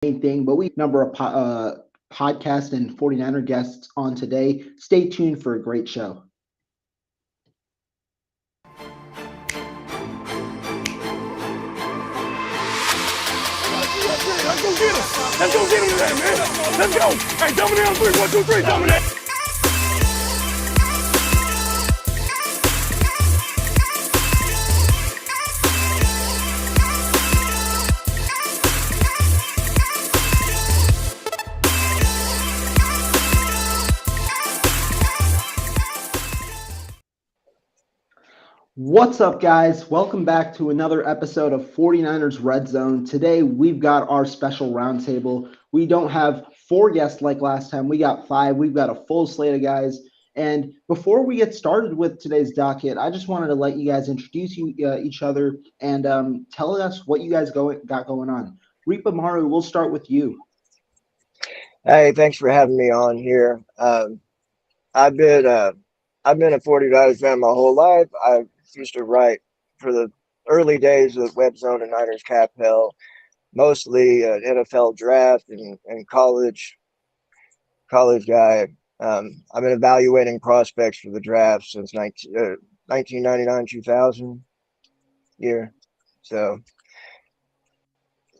main thing, but we have a number of podcast and 49er guests on today. Stay tuned for a great show. Let's go get him. Let's go get him today, man. Let's go. Hey, dominate on 3. 1, 2, 3. Dominate. What's up, guys? Welcome back to another episode of 49ers Red Zone. Today, we've got our special roundtable. We don't have 4 guests like last time. We got 5. We've got a full slate of guys. And before we get started with today's docket, I just wanted to let you guys introduce each other and tell us what you guys got going on. Reepa Maru, we'll start with you. Hey, thanks for having me on here. I've been a 49ers fan my whole life. I used to write for the early days of RedZone and Niners Cap Hell, mostly NFL draft and college guy. I've been evaluating prospects for the draft since 1999, 2000 year. So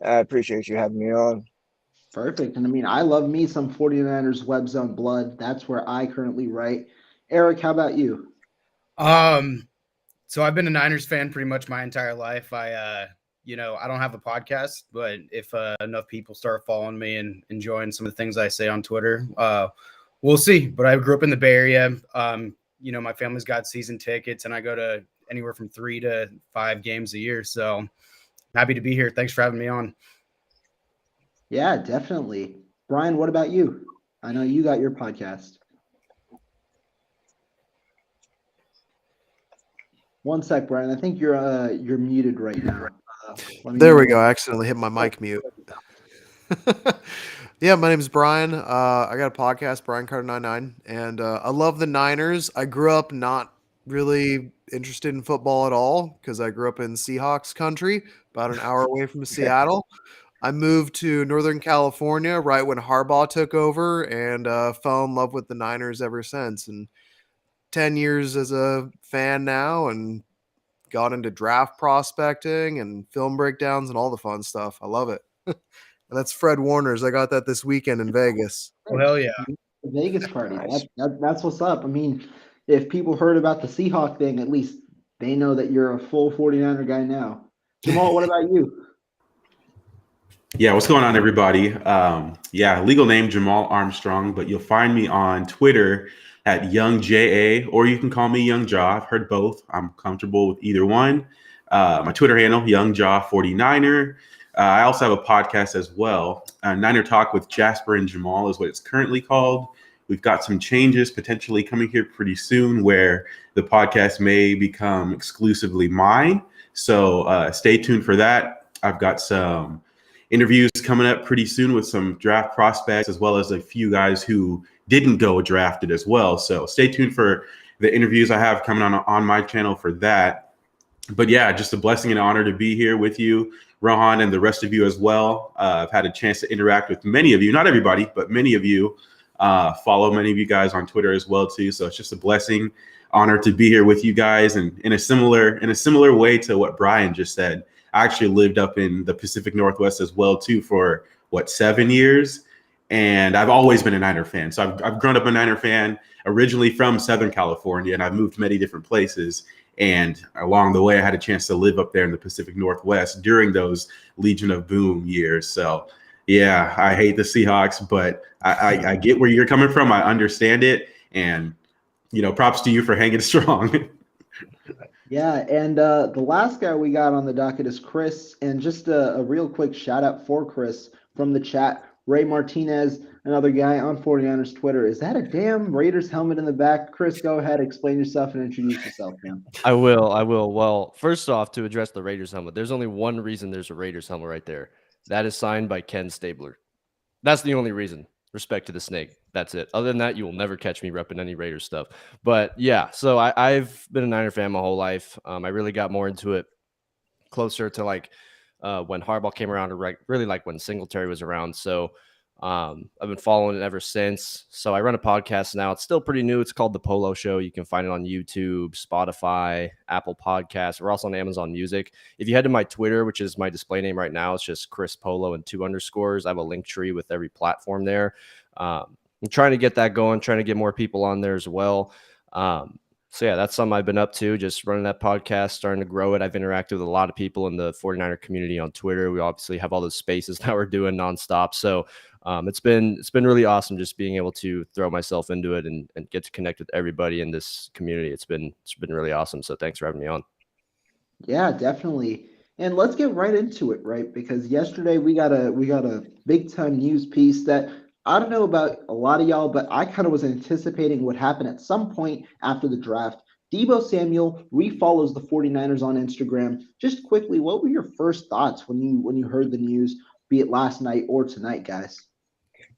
I appreciate you having me on. Perfect. And I mean, I love me some 49ers RedZone blood. That's where I currently write. Eric, how about you? So I've been a Niners fan pretty much my entire life. I don't have a podcast, but if enough people start following me and enjoying some of the things I say on Twitter, we'll see. But I grew up in the Bay Area. My family's got season tickets, and I go to anywhere from 3 to 5 games a year. So I'm happy to be here. Thanks for having me on. Yeah, definitely. Brian, what about you? I know you got your podcast. One sec, Brian. I think you're muted right now. There we go. I accidentally hit my mic mute. Yeah, my name is Brian. I got a podcast, Brian Carter 99, and I love the Niners. I grew up not really interested in football at all because I grew up in Seahawks country, about an hour away from Seattle. I moved to Northern California right when Harbaugh took over and fell in love with the Niners ever since. And 10 years as a fan now and got into draft prospecting and film breakdowns and all the fun stuff. I love it. And that's Fred Warner's. I got that this weekend in Vegas. Oh, hell yeah. The Vegas party. Nice. That's what's up. I mean, if people heard about the Seahawk thing, at least they know that you're a full 49er guy now. Jamal, what about you? Yeah, what's going on, everybody? Legal name Jamal Armstrong, but you'll find me on Twitter at YoungJA, or you can call me Young Jaw. I've heard both. I'm comfortable with either one. My Twitter handle, YoungJaw49er. I also have a podcast as well. Niner Talk with Jasper and Jamal is what it's currently called. We've got some changes potentially coming here pretty soon where the podcast may become exclusively mine. So stay tuned for that. I've got some interviews coming up pretty soon with some draft prospects, as well as a few guys who didn't go drafted as well. So stay tuned for the interviews I have coming on my channel for that. But yeah, just a blessing and honor to be here with you, Rohan, and the rest of you as well. I've had a chance to interact with many of you, not everybody, but many of you. Follow many of you guys on Twitter as well too. So it's just a blessing, honor to be here with you guys. And in a similar way to what Brian just said, I actually lived up in the Pacific Northwest as well too for 7 years. And I've always been a Niner fan. So I've grown up a Niner fan, originally from Southern California, and I've moved many different places. And along the way, I had a chance to live up there in the Pacific Northwest during those Legion of Boom years. So yeah, I hate the Seahawks, but I get where you're coming from. I understand it. And, props to you for hanging strong. Yeah, and the last guy we got on the docket is Chris. And just a real quick shout out for Chris from the chat. Ray Martinez, another guy on 49ers Twitter. Is that a damn Raiders helmet in the back? Chris, go ahead, explain yourself and introduce yourself, man. I will. Well, first off, to address the Raiders helmet, there's only one reason there's a Raiders helmet right there. That is signed by Ken Stabler. That's the only reason. Respect to the snake. That's it. Other than that, you will never catch me repping any Raiders stuff. But yeah, so I've been a Niner fan my whole life. I really got more into it closer to when Harbaugh came around, or really like when Singletary was around. So I've been following it ever since. So I run a podcast now. It's still pretty new. It's called The Polo Show. You can find it on YouTube, Spotify, Apple Podcasts. We're also on Amazon Music. If you head to my Twitter, which is my display name right now, it's just Chris Polo and 2 underscores. I have a link tree with every platform there. I'm trying to get that going, trying to get more people on there as well. So yeah, that's something I've been up to, just running that podcast, starting to grow it. I've interacted with a lot of people in the 49er community on Twitter. We obviously have all those spaces that we're doing nonstop. So it's been really awesome just being able to throw myself into it and get to connect with everybody in this community. It's been really awesome. So thanks for having me on. Yeah, definitely. And let's get right into it, right? Because yesterday we got a big time news piece that I don't know about a lot of y'all, but I kind of was anticipating what happened at some point after the draft. Deebo Samuel refollows the 49ers on Instagram. Just quickly, what were your first thoughts when you heard the news, be it last night or tonight, guys?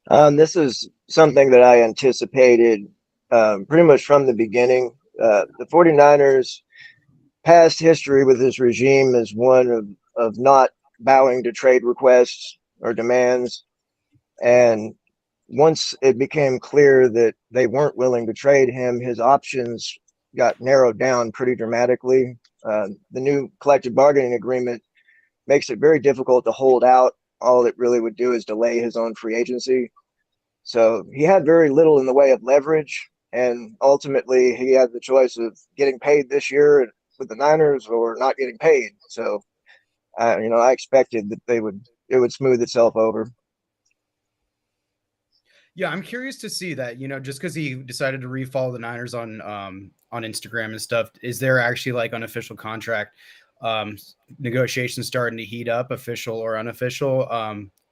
This is something that I anticipated pretty much from the beginning. The 49ers past history with this regime is one of not bowing to trade requests or demands. And once it became clear that they weren't willing to trade him, his options got narrowed down pretty dramatically. The new collective bargaining agreement makes it very difficult to hold out. All it really would do is delay his own free agency. So he had very little in the way of leverage. And ultimately, he had the choice of getting paid this year with the Niners or not getting paid. So, I expected that it would smooth itself over. Yeah, I'm curious to see that, just because he decided to refollow the Niners on Instagram and stuff, is there actually like unofficial contract negotiations starting to heat up, official or unofficial?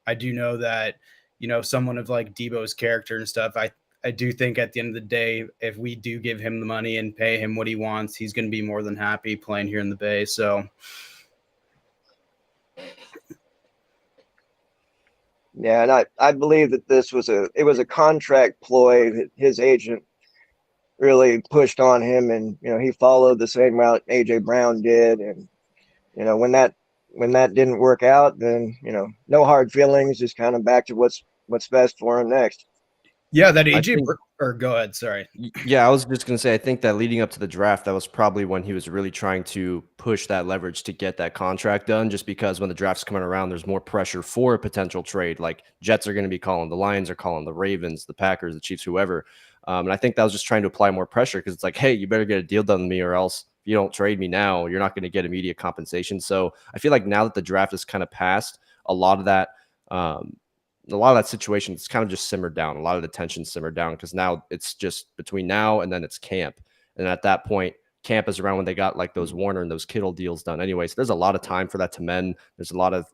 I do know that, someone of like Deebo's character and stuff, I do think at the end of the day, if we do give him the money and pay him what he wants, he's going to be more than happy playing here in the Bay. So yeah, and I believe that it was a contract ploy that his agent really pushed on him, and he followed the same route AJ Brown did, and when that didn't work out, then no hard feelings, just kind of back to what's best for him next. Yeah, that AJ or go ahead, sorry. Yeah, I was just going to say, I think that leading up to the draft, that was probably when he was really trying to push that leverage to get that contract done, just because when the draft's coming around, there's more pressure for a potential trade. Like Jets are going to be calling, the Lions are calling, the Ravens, the Packers, the Chiefs, whoever. And I think that was just trying to apply more pressure, because it's like, hey, you better get a deal done with me, or else if you don't trade me now, you're not going to get immediate compensation. So I feel like now that the draft is kind of passed, a lot of that situation, it's kind of just simmered down. A lot of the tension simmered down, because now it's just between now and then it's camp. And at that point, camp is around when they got like those Warner and those Kittle deals done anyway. So there's a lot of time for that to mend. There's a lot of,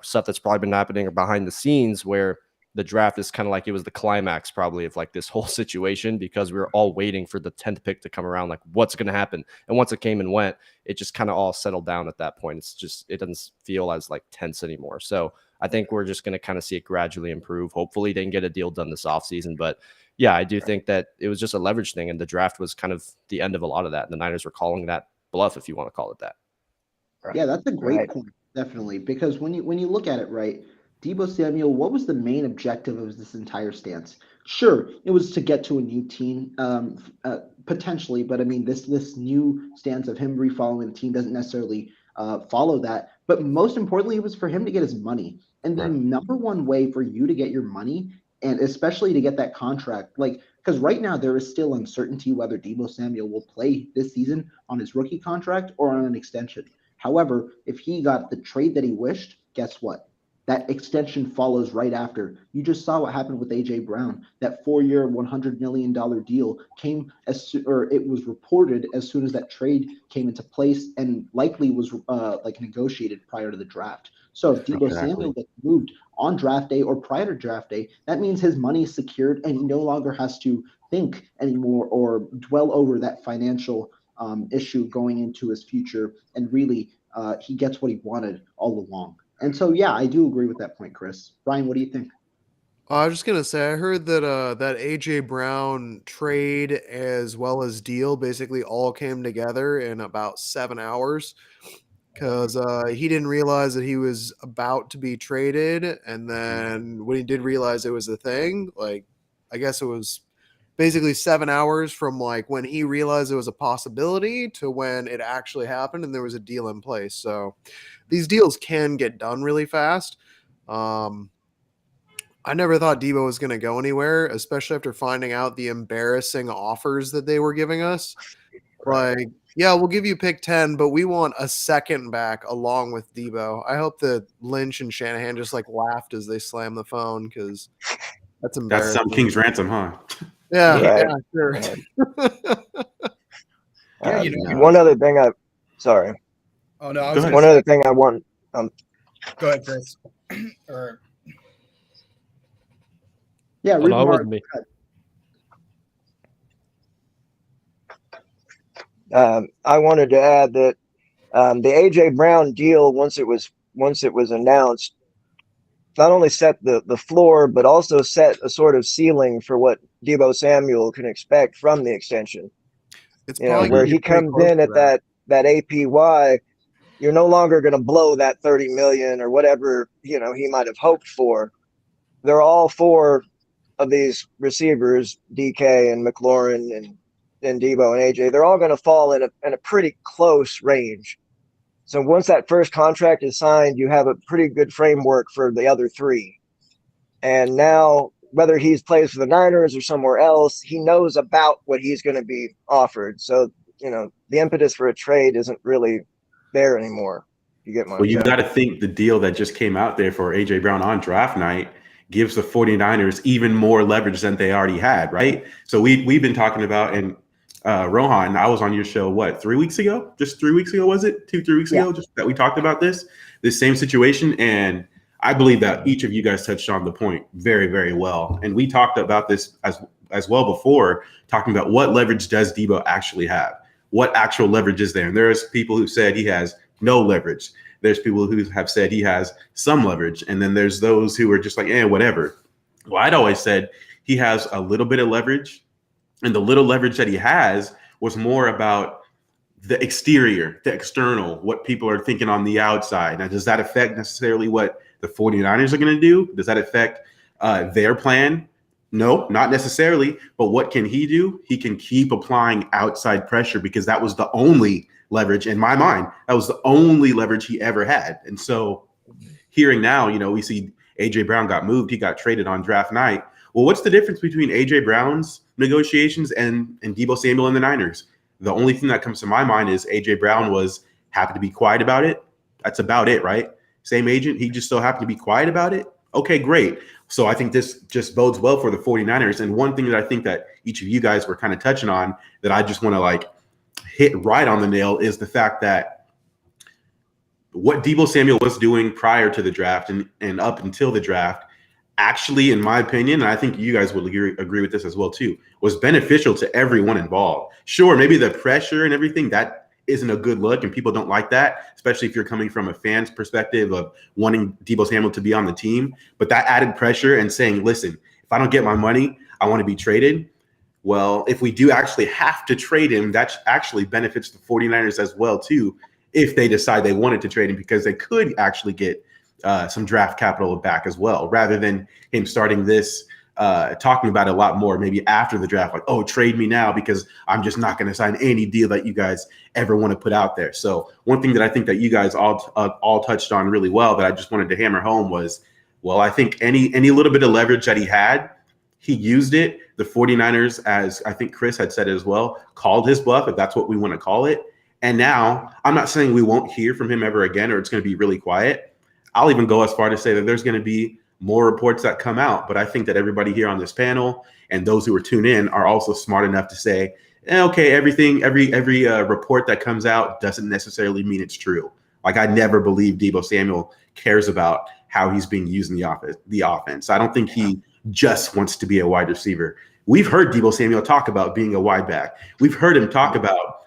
stuff that's probably been happening behind the scenes, where the draft is kind of like, it was the climax probably of like this whole situation, because we were all waiting for the 10th pick to come around, like what's going to happen. And once it came and went, it just kind of all settled down at that point. It doesn't feel as like tense anymore. So I think we're just going to kind of see it gradually improve. Hopefully they can get a deal done this offseason. But yeah, I do think that it was just a leverage thing, and the draft was kind of the end of a lot of that. And the Niners were calling that bluff, if you want to call it that. Yeah, that's a great point, definitely. Because when you look at it, right, Deebo Samuel, what was the main objective of this entire stance? Sure, it was to get to a new team, potentially, but I mean, this new stance of him refollowing the team doesn't necessarily follow that. But most importantly, it was for him to get his money. And the number one way for you to get your money, and especially to get that contract, like, because right now there is still uncertainty whether Deebo Samuel will play this season on his rookie contract or on an extension. However, if he got the trade that he wished, guess what? That extension follows right after. You just saw what happened with AJ Brown. That 4-year, $100 million deal came it was reported as soon as that trade came into place, and likely was negotiated prior to the draft. So if Deebo Samuel gets moved on draft day or prior to draft day, that means his money is secured, and he no longer has to think anymore or dwell over that financial issue going into his future, and really he gets what he wanted all along. And so, yeah, I do agree with that point, Chris. Brian, what do you think? I was just gonna say, I heard that AJ Brown trade as well as deal basically all came together in about 7 hours, because he didn't realize that he was about to be traded, and then when he did realize it was a thing, like I guess it was basically 7 hours from like when he realized it was a possibility to when it actually happened and there was a deal in place. So these deals can get done really fast. I never thought Deebo was going to go anywhere, especially after finding out the embarrassing offers that they were giving us. Like, yeah, we'll give you pick 10, but we want a second back along with Deebo. I hope that Lynch and Shanahan just like laughed as they slammed the phone because that's That's embarrassing. some King's ransom, huh? Yeah, Right. yeah, sure. Yeah, you know. One other thing sorry. Oh no, I Go was ahead. One other thing I want. Go ahead, Chris. Or Yeah, Oh, no, it Reed wasn't me. I wanted to add that the AJ Brown deal, once it was announced, not only set the floor, but also set a sort of ceiling for what Deebo Samuel can expect from the extension. It's You know, probably where gonna he be pretty comes close in to at that APY, you're no longer going to blow that 30 million or whatever, you know, he might have hoped for. They're all four of these receivers, DK and McLaurin and Deebo and AJ, they're all going to fall in a pretty close range. So once that first contract is signed, you have a pretty good framework for the other three. And now, whether he plays for the Niners or somewhere else, he knows about what he's going to be offered. So, you know, the impetus for a trade isn't really there anymore. You get my Well, you got to think the deal that just came out there for AJ Brown on draft night gives the 49ers even more leverage than they already had, right? So we've been talking about, and Rohan, I was on your show, what, 3 weeks ago? Just 3 weeks ago, was it? 2-3 weeks ago, just that we talked about this same situation. And I believe that each of you guys touched on the point very, very well. And we talked about this as well before, talking about what leverage does Deebo actually have? What actual leverage is there? And there's people who said he has no leverage. There's people who have said he has some leverage. And then there's those who are just like, whatever. Well, I'd always said he has a little bit of leverage. And the little leverage that he has was more about the exterior, the external, what people are thinking on the outside. Now, does that affect necessarily what the 49ers are going to do? Does that affect their plan? No, not necessarily. But what can he do? He can keep applying outside pressure because that was the only leverage in my mind. That was the only leverage he ever had. And so hearing now, you know, we see AJ Brown got moved. He got traded on draft night. Well, what's the difference between AJ Brown's negotiations and Deebo Samuel and the Niners? The only thing that comes to my mind is AJ Brown was happy to be quiet about it. That's about it, right? Same agent. He just so happened to be quiet about it. Okay, great. So I think this just bodes well for the 49ers. And one thing that I think that each of you guys were kind of touching on that I just want to like hit right on the nail is the fact that what Deebo Samuel was doing prior to the draft and up until the draft, actually, in my opinion, and I think you guys will agree with this as well too, was beneficial to everyone involved. Sure, maybe the pressure and everything, that isn't a good look, and people don't like that, especially if you're coming from a fan's perspective of wanting Deebo Samuel to be on the team. But that added pressure and saying, listen, if I don't get my money, I want to be traded. Well, if we do actually have to trade him, that actually benefits the 49ers as well too, if they decide they wanted to trade him, because they could actually get some draft capital back as well, rather than him starting this talking about it a lot more maybe after the draft, like, oh, trade me now because I'm just not going to sign any deal that you guys ever want to put out there. So one thing that I think that you guys all touched on really well that I just wanted to hammer home was, well, I think any little bit of leverage that he had, he used it. The 49ers, as I think Chris had said as well, called his bluff, if that's what we want to call it. And now I'm not saying we won't hear from him ever again or it's going to be really quiet. I'll even go as far to say that there's going to be more reports that come out. But I think that everybody here on this panel and those who are tuned in are also smart enough to say, okay, every report that comes out doesn't necessarily mean it's true. Like, I never believe Deebo Samuel cares about how he's being used in the offense. I don't think he just wants to be a wide receiver. We've heard Deebo Samuel talk about being a wide back. We've heard him talk about,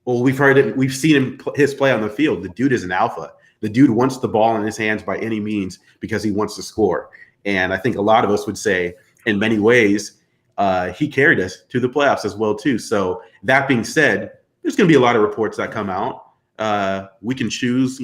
we've seen his play on the field. The dude is an alpha. The dude wants the ball in his hands by any means because he wants to score. And I think a lot of us would say, in many ways, he carried us to the playoffs as well too. So that being said, there's going to be a lot of reports that come out. We can choose,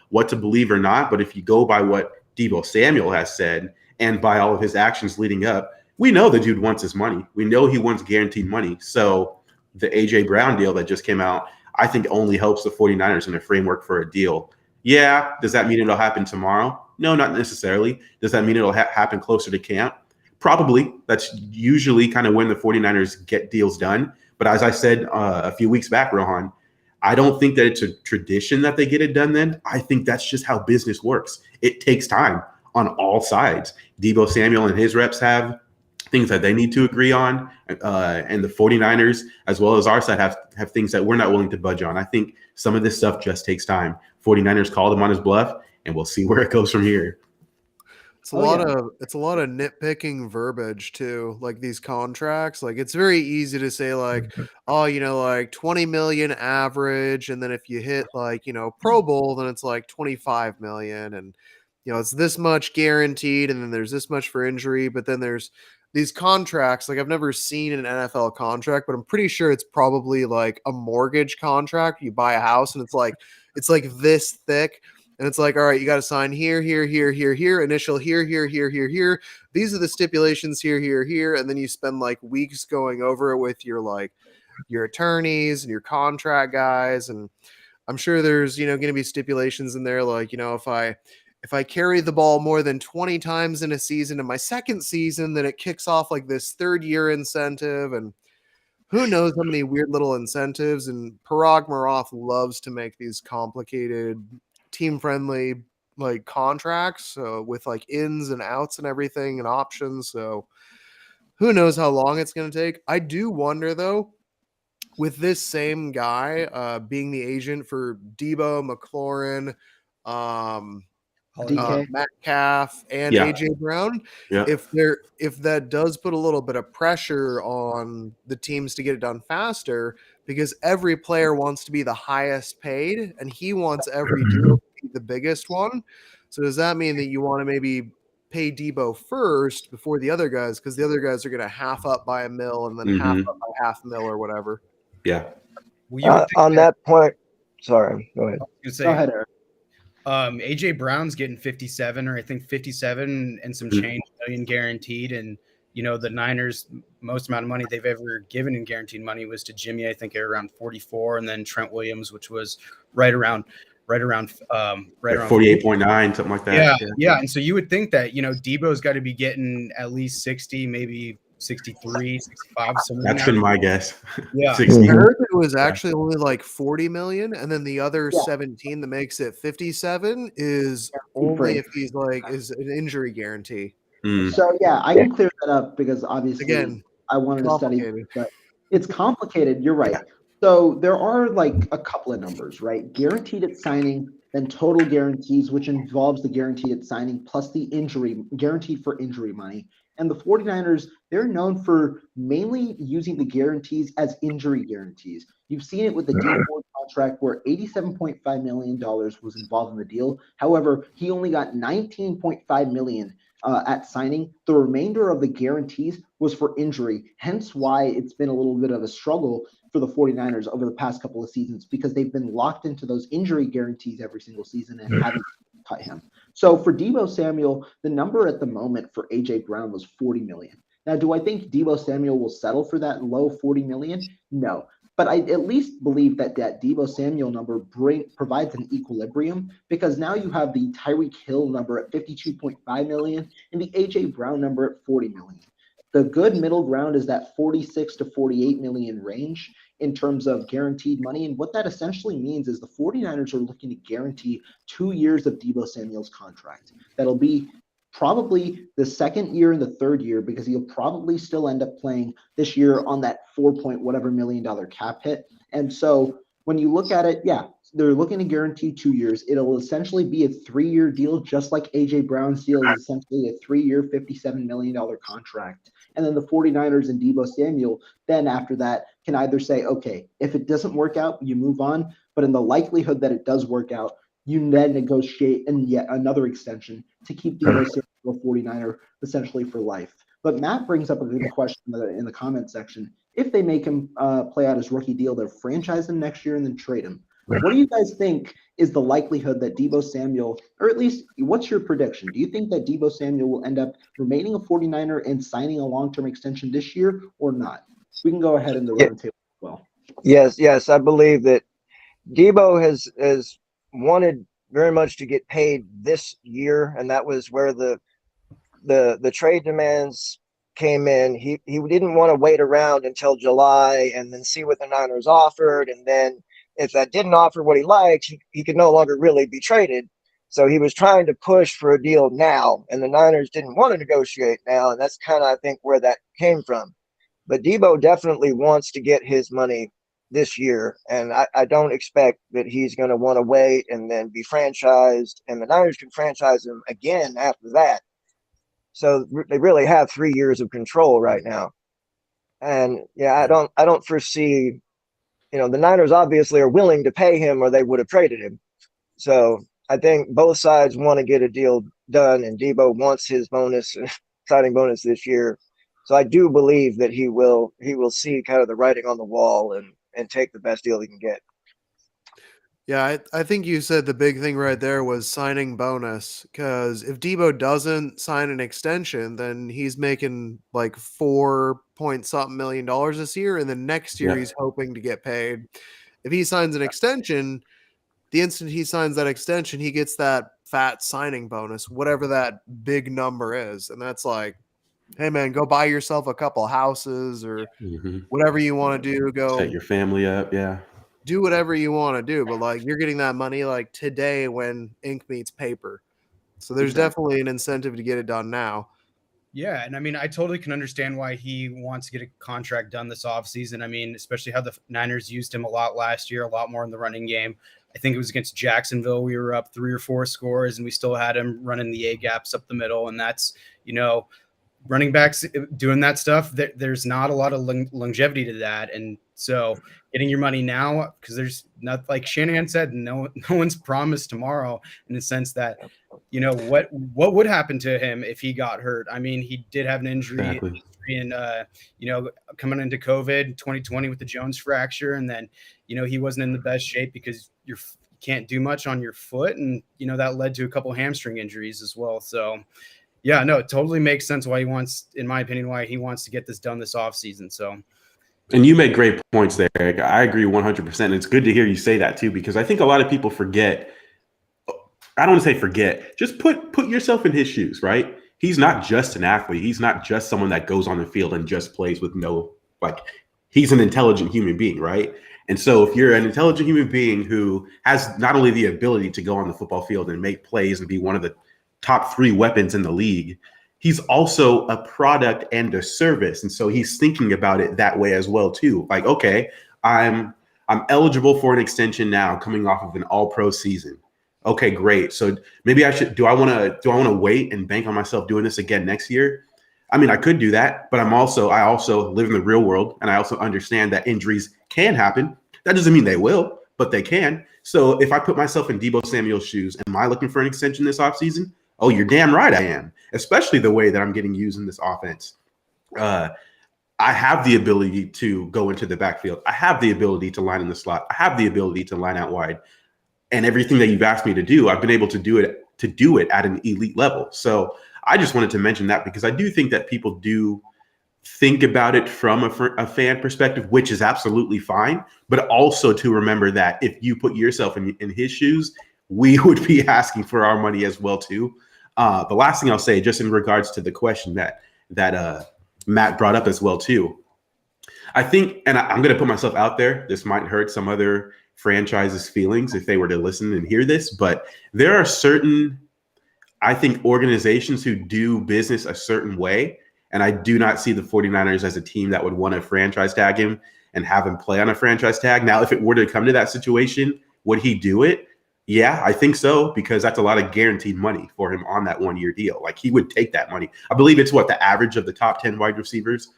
what to believe or not. But if you go by what Deebo Samuel has said and by all of his actions leading up, we know the dude wants his money. We know he wants guaranteed money. So the A.J. Brown deal that just came out, I think only helps the 49ers in a framework for a deal. Yeah. Does that mean it'll happen tomorrow? No, not necessarily. Does that mean it'll happen closer to camp? Probably. That's usually kind of when the 49ers get deals done. But as I said a few weeks back, Rohan, I don't think that it's a tradition that they get it done then. I think that's just how business works. It takes time on all sides. Deebo Samuel and his reps have things that they need to agree on. And the 49ers, as well as our side, have things that we're not willing to budge on. I think some of this stuff just takes time. 49ers called him on his bluff, and we'll see where it goes from here. It's a lot of nitpicking verbiage too, like these contracts. Like it's very easy to say like, oh, like 20 million average, and then if you hit like, Pro Bowl, then it's like 25 million, and it's this much guaranteed, and then there's this much for injury, but then there's these contracts. Like I've never seen an NFL contract, but I'm pretty sure it's probably like a mortgage contract. You buy a house and it's like this thick. And it's like, all right, you got to sign here, initial here. These are the stipulations here. And then you spend like weeks going over it with your attorneys and your contract guys. And I'm sure there's, going to be stipulations in there. Like, if I carry the ball more than 20 times in a season, in my second season, then it kicks off like this 3rd-year incentive. And who knows how many weird little incentives. And Parag Maroth loves to make these complicated team-friendly like contracts with like ins and outs and everything and options. So who knows how long it's going to take. I do wonder though, with this same guy being the agent for Deebo, McLaurin, Metcalf, and AJ Brown, if that does put a little bit of pressure on the teams to get it done faster, because every player wants to be the highest paid and he wants every deal to be the biggest one. So does that mean that you want to maybe pay Deebo first before the other guys, because the other guys are going to half up by $1 million and then half up by $500,000 or whatever? Yeah. On that point, sorry, go ahead. Go ahead, Eric. AJ Brown's getting 57, or I think 57 and some change million guaranteed, and the Niners most amount of money they've ever given in guaranteed money was to Jimmy, I think at around 44, and then Trent Williams, which was right around 48.9, something like that. Yeah. And so you would think that Deebo's got to be getting at least 60, maybe 63, 65. That's been my guess. Yeah. 60. I heard it was actually only like 40 million, and then the other 17 that makes it 57 is only if he's is an injury guarantee. So I can clear that up because obviously again, I wanted to study it, but it's complicated. You're right. So there are like a couple of numbers, right? Guaranteed at signing, then total guarantees, which involves the guaranteed at signing plus the injury guaranteed for injury money. And the 49ers, they're known for mainly using the guarantees as injury guarantees. You've seen it with the Deebo contract where $87.5 million was involved in the deal. However, he only got $19.5 million at signing. The remainder of the guarantees was for injury, hence why it's been a little bit of a struggle for the 49ers over the past couple of seasons, because they've been locked into those injury guarantees every single season and haven't cut him. So for Deebo Samuel, the number at the moment for AJ Brown was 40 million. Now, do I think Deebo Samuel will settle for that low 40 million? No. But I at least believe that Deebo Samuel number provides an equilibrium, because now you have the Tyreek Hill number at 52.5 million and the AJ Brown number at 40 million. The good middle ground is that 46 to 48 million range in terms of guaranteed money. And what that essentially means is the 49ers are looking to guarantee 2 years of Deebo Samuel's contract. That'll be probably the second year and the third year, because he'll probably still end up playing this year on that $4 million cap hit. And so when you look at it, they're looking to guarantee 2 years. It'll essentially be a 3-year deal, just like AJ Brown's deal is essentially a 3-year, $57 million contract. And then the 49ers and Deebo Samuel, then after that, can either say, okay, if it doesn't work out, you move on. But in the likelihood that it does work out, you then negotiate and yet another extension to keep Deebo Samuel 49er essentially for life. But Matt brings up a good question in the comment section. If they make him play out his rookie deal, they'll franchise him next year and then trade him. What do you guys think is the likelihood that Deebo Samuel, or at least what's your prediction? Do you think that Deebo Samuel will end up remaining a 49er and signing a long-term extension this year or not? We can go ahead in the Yeah. roundtable as well. Yes, I believe that Deebo has wanted very much to get paid this year, and that was where the trade demands came in. He didn't want to wait around until July and then see what the Niners offered, and then if that didn't offer what he liked, he could no longer really be traded. So he was trying to push for a deal now, and the Niners didn't want to negotiate now, and that's kind of, I think, where that came from. But Deebo definitely wants to get his money this year, and I don't expect that he's going to want to wait and then be franchised, and the Niners can franchise him again after that. So they really have 3 years of control right now. And yeah, I don't foresee, the Niners obviously are willing to pay him or they would have traded him. So I think both sides want to get a deal done, and Deebo wants his signing bonus this year. So I do believe that he will see kind of the writing on the wall and take the best deal he can get. Yeah, I think you said the big thing right there was signing bonus, because if Deebo doesn't sign an extension, then he's making like $4 million this year, and then next year he's hoping to get paid. If he signs an extension, the instant he signs that extension, he gets that fat signing bonus, whatever that big number is, and that's like, hey man, go buy yourself a couple houses or whatever you want to do. Go set your family up. Yeah. Do whatever you want to do, but like you're getting that money like today when ink meets paper. So there's definitely an incentive to get it done now. Yeah, and I mean, I totally can understand why he wants to get a contract done this offseason. I mean, especially how the Niners used him a lot last year, a lot more in the running game. I think it was against Jacksonville. We were up 3 or 4 scores, and we still had him running the A-gaps up the middle, and that's, running backs doing that stuff, there's not a lot of longevity to that. And so getting your money now, because there's not, like Shanahan said, no one's promised tomorrow, in the sense that, what would happen to him if he got hurt. I mean, he did have an injury and coming into COVID 2020 with the Jones fracture, and then he wasn't in the best shape because you can't do much on your foot, and that led to a couple hamstring injuries as well. So yeah, no, it totally makes sense why he wants to get this done this offseason. So, and you make great points there, Eric. I agree 100%. And it's good to hear you say that too, because I think a lot of people forget. I don't want to say forget. Just put yourself in his shoes, right? He's not just an athlete. He's not just someone that goes on the field and just plays with he's an intelligent human being, right? And so if you're an intelligent human being who has not only the ability to go on the football field and make plays and be one of the top 3 weapons in the league, he's also a product and a service. And so he's thinking about it that way as well too. Like, okay, I'm eligible for an extension now coming off of an all-pro season. Okay, great. So maybe do I want to wait and bank on myself doing this again next year? I mean, I could do that, but I also live in the real world, and I also understand that injuries can happen. That doesn't mean they will, but they can. So if I put myself in Deebo Samuel's shoes, am I looking for an extension this offseason? Oh, you're damn right I am, especially the way that I'm getting used in this offense. I have the ability to go into the backfield. I have the ability to line in the slot. I have the ability to line out wide. And everything that you've asked me to do, I've been able to do it at an elite level. So I just wanted to mention that, because I do think that people do think about it from a fan perspective, which is absolutely fine, but also to remember that if you put yourself in his shoes, we would be asking for our money as well too. The last thing I'll say, just in regards to the question that Matt brought up as well too, I think, and I'm going to put myself out there, this might hurt some other franchises' feelings if they were to listen and hear this, but there are certain, I think, organizations who do business a certain way, and I do not see the 49ers as a team that would want to franchise tag him and have him play on a franchise tag. Now, if it were to come to that situation, would he do it? Yeah, I think so, because that's a lot of guaranteed money for him on that 1-year deal. Like, he would take that money. I believe it's the average of the top 10 wide receivers.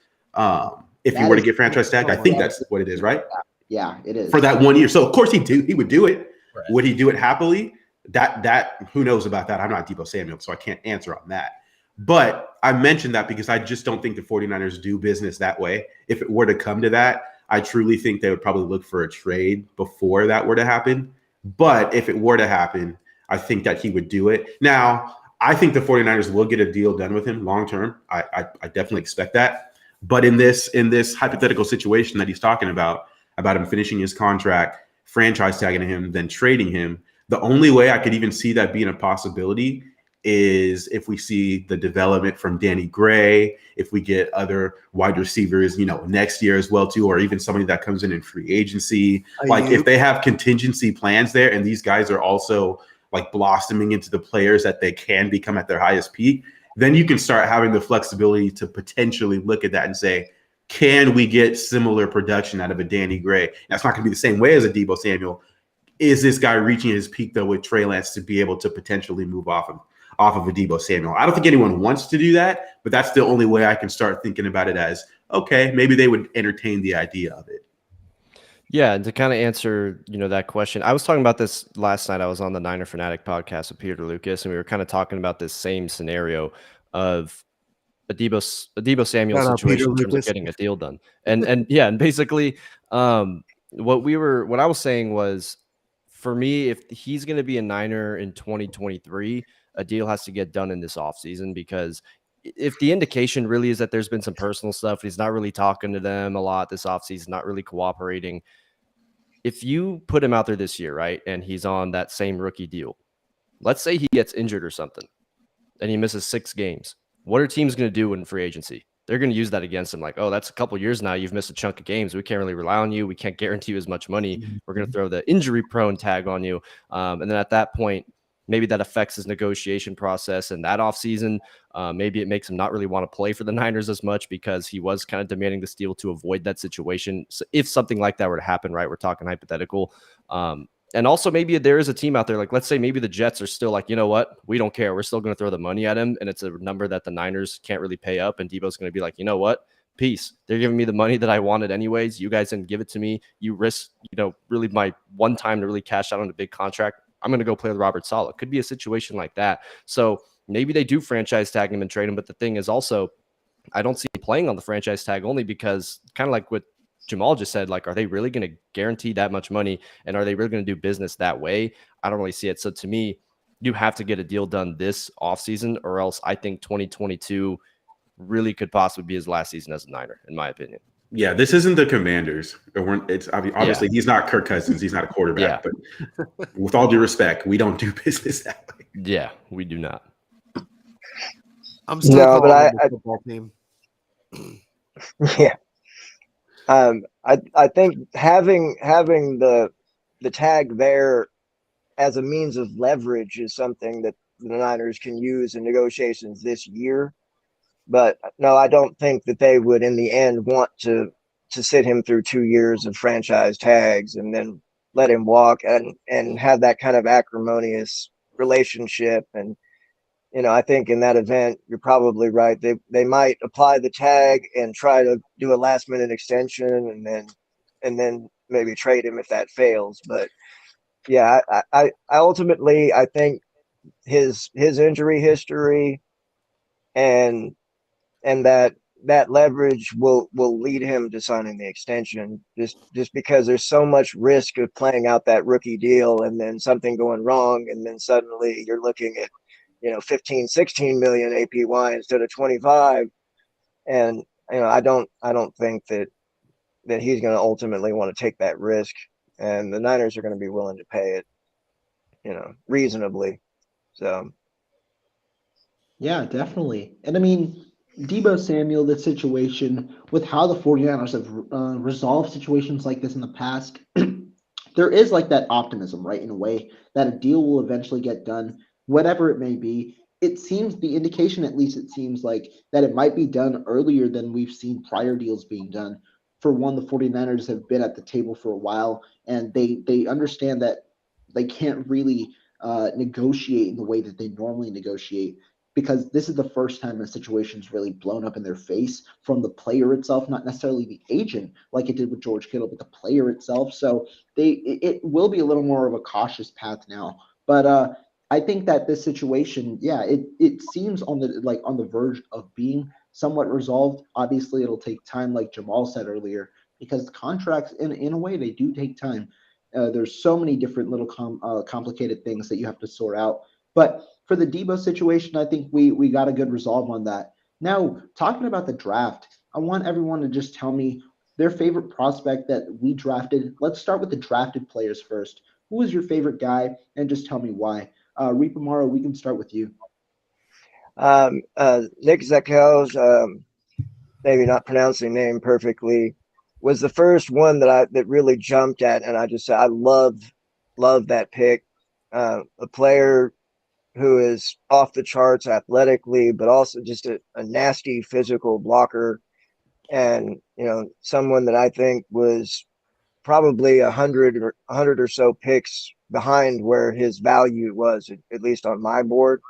If he were to get franchise tagged, I think that's what it is, right? Yeah, it is. For that 1 year. So of course he would do it. Right. Would he do it happily? That who knows about that? I'm not Deebo Samuel, so I can't answer on that. But I mentioned that because I just don't think the 49ers do business that way. If it were to come to that, I truly think they would probably look for a trade before that were to happen. But if it were to happen, I think that he would do it. Now, I think the 49ers will get a deal done with him long term. I definitely expect that. But in this hypothetical situation that he's talking about him finishing his contract, franchise tagging him, then trading him, the only way I could even see that being a possibility is if we see the development from Danny Gray, if we get other wide receivers, next year as well too, or even somebody that comes in free agency. Like if they have contingency plans there and these guys are also like blossoming into the players that they can become at their highest peak, then you can start having the flexibility to potentially look at that and say, can we get similar production out of a Danny Gray? That's not going to be the same way as a Deebo Samuel. Is this guy reaching his peak though with Trey Lance to be able to potentially move off of a Deebo Samuel? I don't think anyone wants to do that, but that's the only way I can start thinking about it as, okay, maybe they would entertain the idea of it. Yeah, and to kind of answer, that question, I was talking about this last night. I was on the Niner Fanatic podcast with Peter Lucas, and we were kind of talking about this same scenario of a Deebo Samuel situation in terms of getting a deal done. And yeah, and basically, what I was saying was, for me, if he's going to be a Niner in 2023, a deal has to get done in this offseason, because if the indication really is that there's been some personal stuff, he's not really talking to them a lot this offseason, not really cooperating. If you put him out there this year, right, and he's on that same rookie deal, let's say he gets injured or something and he misses 6 games. What are teams going to do in free agency? They're going to use that against him. Like, oh, that's a couple years now. You've missed a chunk of games. We can't really rely on you. We can't guarantee you as much money. We're going to throw the injury prone tag on you. And then at that point, maybe that affects his negotiation process in that offseason. Maybe it makes him not really want to play for the Niners as much because he was kind of demanding this deal to avoid that situation. So if something like that were to happen, right, we're talking hypothetical. And also maybe there is a team out there, like let's say maybe the Jets are still like, you know what, we don't care. We're still going to throw the money at him. And it's a number that the Niners can't really pay up. And Deebo's going to be like, you know what, peace. They're giving me the money that I wanted anyways. You guys didn't give it to me. You risk, really my one time to really cash out on a big contract. I'm going to go play with Robert Saleh. Could be a situation like that. So maybe they do franchise tag him and trade him. But the thing is also, I don't see him playing on the franchise tag only because kind of like what Jamal just said, like, are they really going to guarantee that much money? And are they really going to do business that way? I don't really see it. So to me, you have to get a deal done this offseason, or else I think 2022 really could possibly be his last season as a Niner, in my opinion. Yeah, this isn't the Commanders. It's obviously he's not Kirk Cousins. He's not a quarterback. But with all due respect, we don't do business that way. Yeah, we do not. I'm still calling the football team. Yeah. I think having the tag there as a means of leverage is something that the Niners can use in negotiations this year. But no, I don't think that they would in the end want to sit him through 2 years of franchise tags and then let him walk and have that kind of acrimonious relationship. And I think in that event, you're probably right. They might apply the tag and try to do a last minute extension and then maybe trade him if that fails. But yeah, I ultimately, I think his injury history and that leverage will lead him to signing the extension just because there's so much risk of playing out that rookie deal and then something going wrong. And then suddenly you're looking at, 15, 16 million APY instead of 25. And, I don't think that he's going to ultimately want to take that risk, and the Niners are going to be willing to pay it, reasonably. So. Yeah, definitely. And I mean, Deebo Samuel, this situation with how the 49ers have resolved situations like this in the past, there is like that optimism, right? In a way that a deal will eventually get done, whatever it may be. It seems the indication, at least it seems like that it might be done earlier than we've seen prior deals being done. For one, the 49ers have been at the table for a while, and they understand that they can't really negotiate in the way that they normally negotiate, because this is the first time a situation's really blown up in their face from the player itself, not necessarily the agent like it did with George Kittle, but the player itself. So it will be a little more of a cautious path now. But I think that this situation, it seems on the verge of being somewhat resolved. Obviously, it'll take time, like Jamal said earlier, because contracts, in a way, they do take time. There's so many different little complicated things that you have to sort out. But for the Deebo situation, I think we got a good resolve on that. Now, talking about the draft, I want everyone to just tell me their favorite prospect that we drafted. Let's start with the drafted players first. Who was your favorite guy? And just tell me why. Reaper Morrow, we can start with you. Nick Zekel's, maybe not pronouncing name perfectly, was the first one that really jumped at, and I just said I love that pick. A player who is off the charts athletically, but also just a nasty physical blocker, and someone that I think was probably 100 or so picks behind where his value was, at least on my board.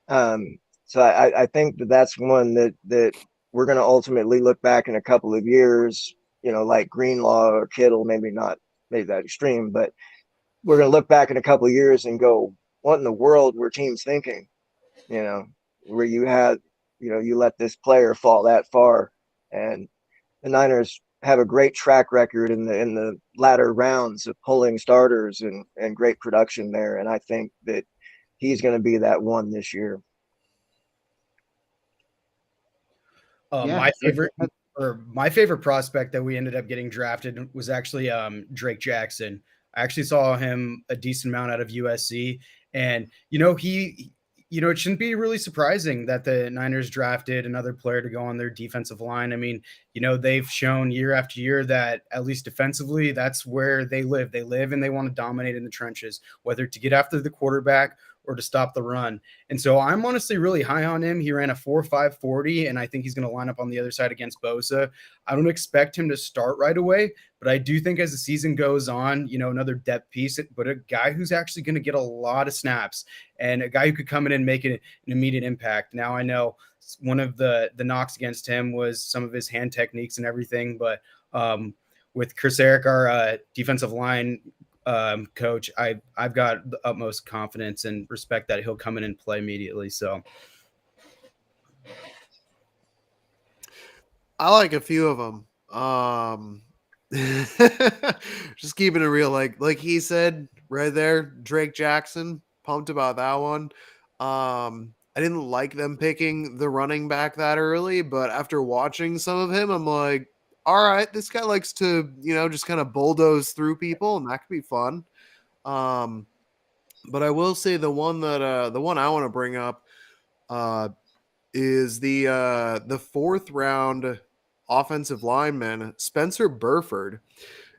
So I think that's one that we're going to ultimately look back in a couple of years, like Greenlaw or Kittle, maybe that extreme, but we're going to look back in a couple of years and go, what in the world were teams thinking? Where you had, you let this player fall that far, and the Niners have a great track record in the latter rounds of pulling starters and great production there. And I think that he's going to be that one this year. My favorite prospect that we ended up getting drafted was actually Drake Jackson. I actually saw him a decent amount out of USC, and it shouldn't be really surprising that the Niners drafted another player to go on their defensive line. I mean, they've shown year after year that at least defensively, that's where they live. They live and they want to dominate in the trenches, whether to get after the quarterback or to stop the run. And so I'm honestly really high on him. He ran a 4.5 40, and I think he's going to line up on the other side against Bosa. I don't expect him to start right away, but I do think as the season goes on, another depth piece, but a guy who's actually going to get a lot of snaps and a guy who could come in and make an immediate impact. Now, I know one of the knocks against him was some of his hand techniques and everything, but with Chris Eric, our defensive line coach, I've got the utmost confidence and respect that he'll come in and play immediately. So I like a few of them. Just keeping it real, like he said right there, Drake Jackson, pumped about that one. I didn't like them picking the running back that early, but after watching some of him, I'm like, all right, this guy likes to, just kind of bulldoze through people, and that could be fun. But I will say the one I want to bring up is the fourth round offensive lineman, Spencer Burford,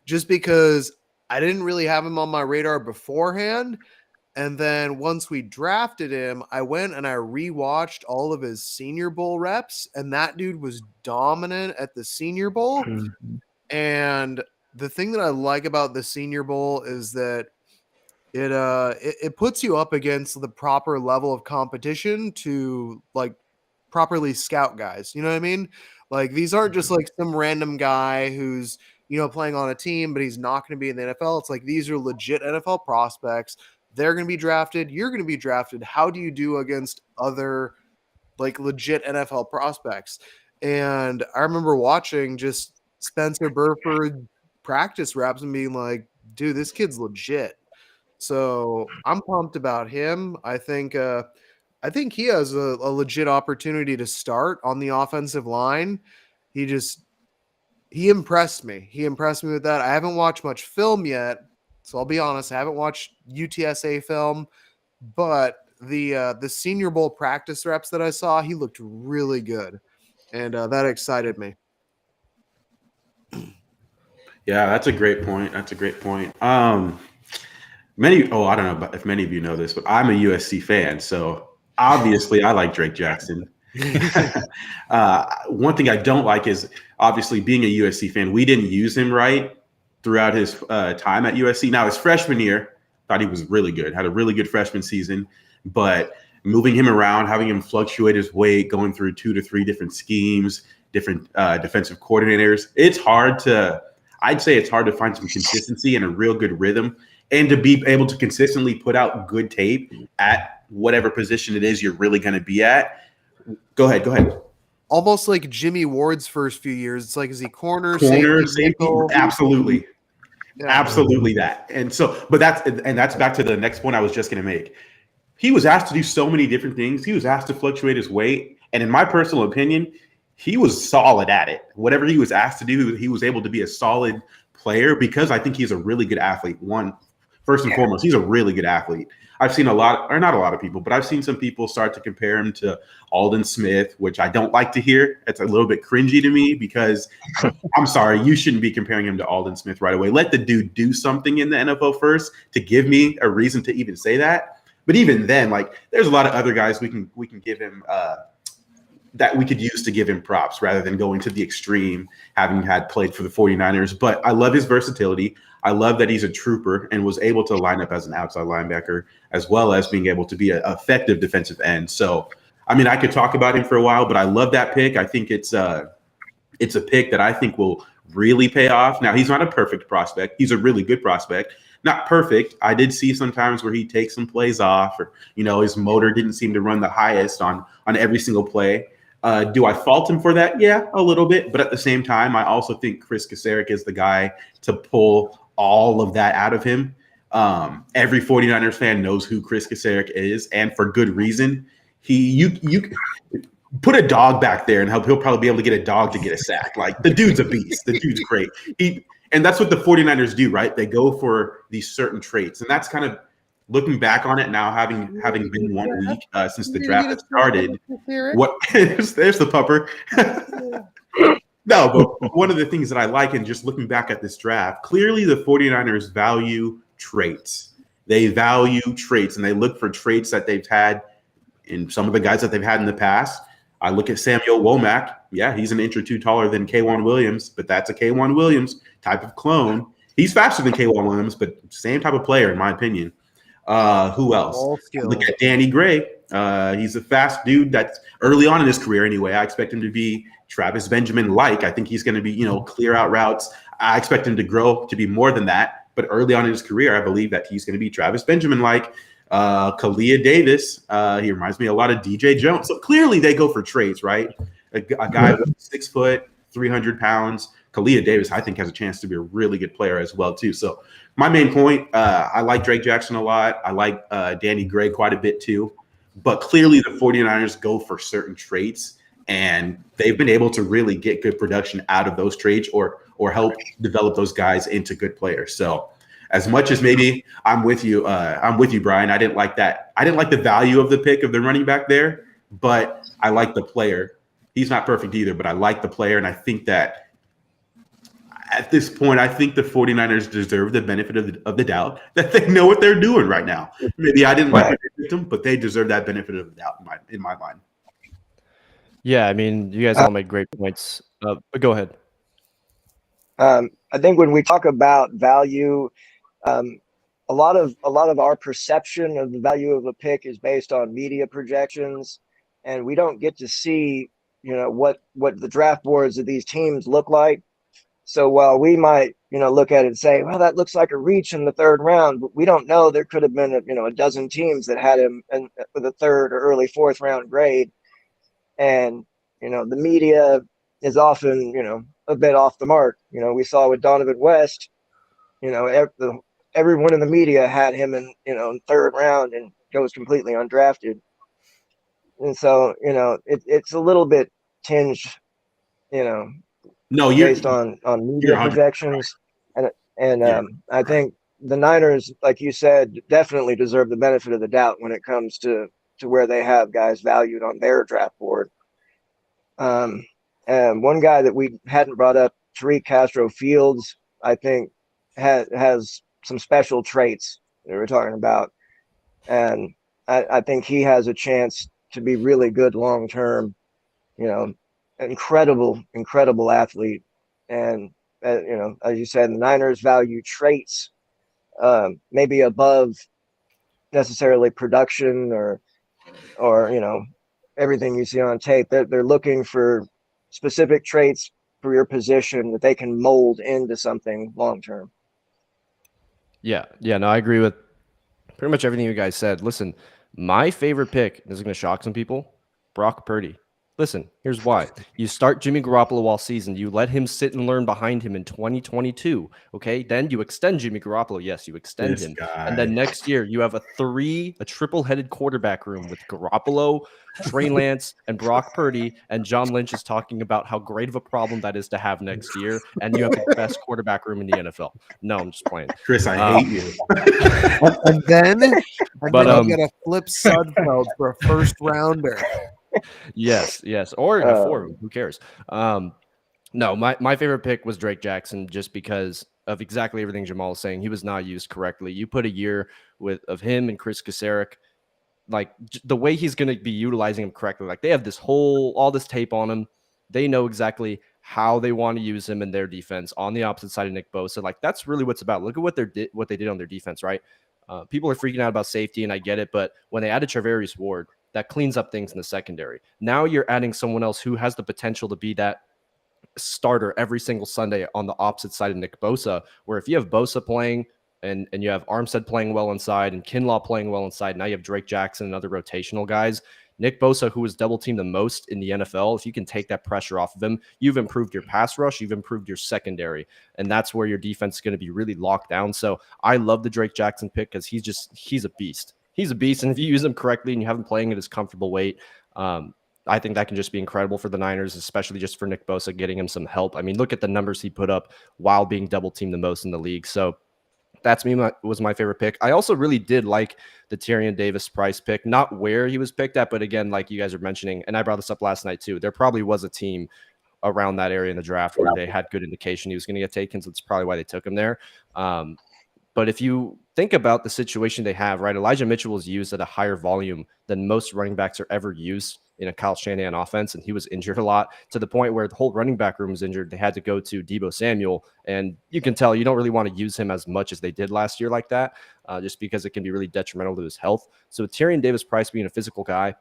just because I didn't really have him on my radar beforehand. And then once we drafted him, I went and I rewatched all of his Senior Bowl reps, and that dude was dominant at the Senior Bowl. Mm-hmm. And the thing that I like about the Senior Bowl is that it puts you up against the proper level of competition to like properly scout guys. You know what I mean? Like these aren't just like some random guy who's playing on a team, but he's not going to be in the NFL. It's like these are legit NFL prospects. They're going to be drafted. You're going to be drafted. How do you do against other like legit NFL prospects? And I remember watching just Spencer Burford practice reps and being like, dude, this kid's legit. So I'm pumped about him. I think he has a legit opportunity to start on the offensive line. He impressed me. He impressed me with that. I haven't watched much film yet, so I'll be honest, I haven't watched UTSA film, but the Senior Bowl practice reps that I saw, he looked really good, and that excited me. Yeah, that's a great point. I don't know if many of you know this, but I'm a USC fan, so obviously I like Drake Jackson. One thing I don't like is obviously being a USC fan, we didn't use him right throughout his time at USC. Now his freshman year, thought he was really good, had a really good freshman season, but moving him around, having him fluctuate his weight, going through 2 to 3 different schemes, different defensive coordinators, I'd say it's hard to find some consistency and a real good rhythm, and to be able to consistently put out good tape at whatever position it is you're really going to be at. Go ahead. almost like Jimmy Ward's first few years. It's like, is he corner, Corner, safety, safety, nickel? absolutely. Yeah. Absolutely that. And so, but that's back to the next point I was just going to make. He was asked to do so many different things. He was asked to fluctuate his weight. And in my personal opinion, he was solid at it. Whatever he was asked to do, he was able to be a solid player because I think he's a really good athlete. First and foremost, he's a really good athlete. I've seen not a lot of people, but I've seen some people start to compare him to Aldon Smith, which I don't like to hear. It's a little bit cringy to me because I'm sorry, you shouldn't be comparing him to Aldon Smith right away. Let the dude do something in the NFL first to give me a reason to even say that. But even then, like, there's a lot of other guys we can give him that we could use to give him props rather than going to the extreme, having had played for the 49ers. But I love his versatility. I love that he's a trooper and was able to line up as an outside linebacker as well as being able to be an effective defensive end. So, I mean, I could talk about him for a while, but I love that pick. I think it's a pick that I think will really pay off. Now, he's not a perfect prospect. He's a really good prospect. Not perfect. I did see sometimes where he takes some plays off or, his motor didn't seem to run the highest on every single play. Do I fault him for that? Yeah, a little bit. But at the same time, I also think Chris Kasarik is the guy to pull all of that out of him. Every 49ers fan knows who Chris Kasarik is, and for good reason. You put a dog back there, and he'll probably be able to get a dog to get a sack. Like, the dude's a beast. The dude's great. And that's what the 49ers do, right? They go for these certain traits. And that's kind of looking back on it now, having been 1 week since the draft had started. What there's the pupper. No, but one of the things that I like in just looking back at this draft, clearly the 49ers value traits. They value traits, and they look for traits that they've had in some of the guys that they've had in the past. I look at Samuel Womack. Yeah, he's an inch or two taller than K'Wan Williams, but that's a K'Wan Williams type of clone. He's faster than K'Wan Williams, but same type of player, in my opinion. Who else? Look at Danny Gray. He's a fast dude that's early on in his career anyway. I expect him to be Travis Benjamin-like. I think he's going to be, clear out routes. I expect him to grow to be more than that. But early on in his career, I believe that he's going to be Travis Benjamin-like. Kalia Davis, he reminds me a lot of DJ Jones. So clearly they go for traits, right? A guy with 6 foot, 300 pounds. Kalia Davis, I think, has a chance to be a really good player as well, too. So my main point, I like Drake Jackson a lot. I like Danny Gray quite a bit, too. But clearly the 49ers go for certain traits, and they've been able to really get good production out of those traits or help develop those guys into good players. So as much as maybe I'm with you, Brian. I didn't like that. I didn't like the value of the pick of the running back there, but I like the player. He's not perfect either, but I like the player, and I think that at this point, I think the 49ers deserve the benefit of the doubt that they know what they're doing right now. Maybe I didn't like what they did them, but they deserve that benefit of the doubt in my mind. Yeah, I mean, you guys all made great points. But go ahead. I think when we talk about value, a lot of our perception of the value of a pick is based on media projections, and we don't get to see, what the draft boards of these teams look like. So while we might, look at it and say, well, that looks like a reach in the third round, but we don't know. There could have been, a dozen teams that had him with a third or early fourth round grade. And, the media is often, a bit off the mark. We saw with Donovan West, everyone in the media had him in third round and goes completely undrafted. And so, it's a little bit tinged, based on media projections. And I think the Niners, like you said, definitely deserve the benefit of the doubt when it comes to where they have guys valued on their draft board. And one guy that we hadn't brought up, Tariq Castro-Fields, I think has some special traits that we're talking about. And I think he has a chance to be really good long-term, incredible athlete. And, as you said, the Niners value traits, maybe above necessarily production or everything you see on tape. They're looking for specific traits for your position that they can mold into something long-term. Yeah, no, I agree with pretty much everything you guys said. Listen, my favorite pick, this is going to shock some people, Brock Purdy. Listen, here's why. You start Jimmy Garoppolo all season. You let him sit and learn behind him in 2022. Okay. Then you extend Jimmy Garoppolo. Yes, you extend This him. guy. And then next year, you have a triple-headed quarterback room with Garoppolo, Trey Lance, and Brock Purdy. And John Lynch is talking about how great of a problem that is to have next year. And you have the best quarterback room in the NFL. No, I'm just playing. Chris, I hate you. And then you But, gotta flip Sudfeld for a first rounder. Yes, or in a four. Who cares? No, my favorite pick was Drake Jackson just because of exactly everything Jamal was saying. He was not used correctly. You put a year of him and Chris Kasarik, like the way he's going to be utilizing him correctly. Like they have all this tape on him. They know exactly how they want to use him in their defense on the opposite side of Nick Bosa. Like that's really what's about. Look at what they did on their defense, right? People are freaking out about safety, and I get it, but when they added Charvarius Ward, that cleans up things in the secondary. Now you're adding someone else who has the potential to be that starter every single Sunday on the opposite side of Nick Bosa, where if you have Bosa playing and you have Armstead playing well inside and Kinlaw playing well inside, now you have Drake Jackson and other rotational guys. Nick Bosa, who was double teamed the most in the NFL, if you can take that pressure off of him, you've improved your pass rush, you've improved your secondary, and that's where your defense is going to be really locked down. So I love the Drake Jackson pick because he's a beast. He's a beast, and if you use him correctly and you have him playing at his comfortable weight, I think that can just be incredible for the Niners, especially just for Nick Bosa, getting him some help. I mean, look at the numbers he put up while being double teamed the most in the league. So that's was my favorite pick. I also really did like the Tyrion Davis-Price pick, not where he was picked at, but again, like you guys are mentioning, and I brought this up last night too, there probably was a team around that area in the draft where they had good indication he was going to get taken, so that's probably why they took him there. But if you think about the situation they have, right, Elijah Mitchell was used at a higher volume than most running backs are ever used in a Kyle Shanahan offense, and he was injured a lot to the point where the whole running back room was injured. They had to go to Deebo Samuel, and you can tell you don't really want to use him as much as they did last year like that, just because it can be really detrimental to his health. So Tyrion Davis-Price being a physical guy,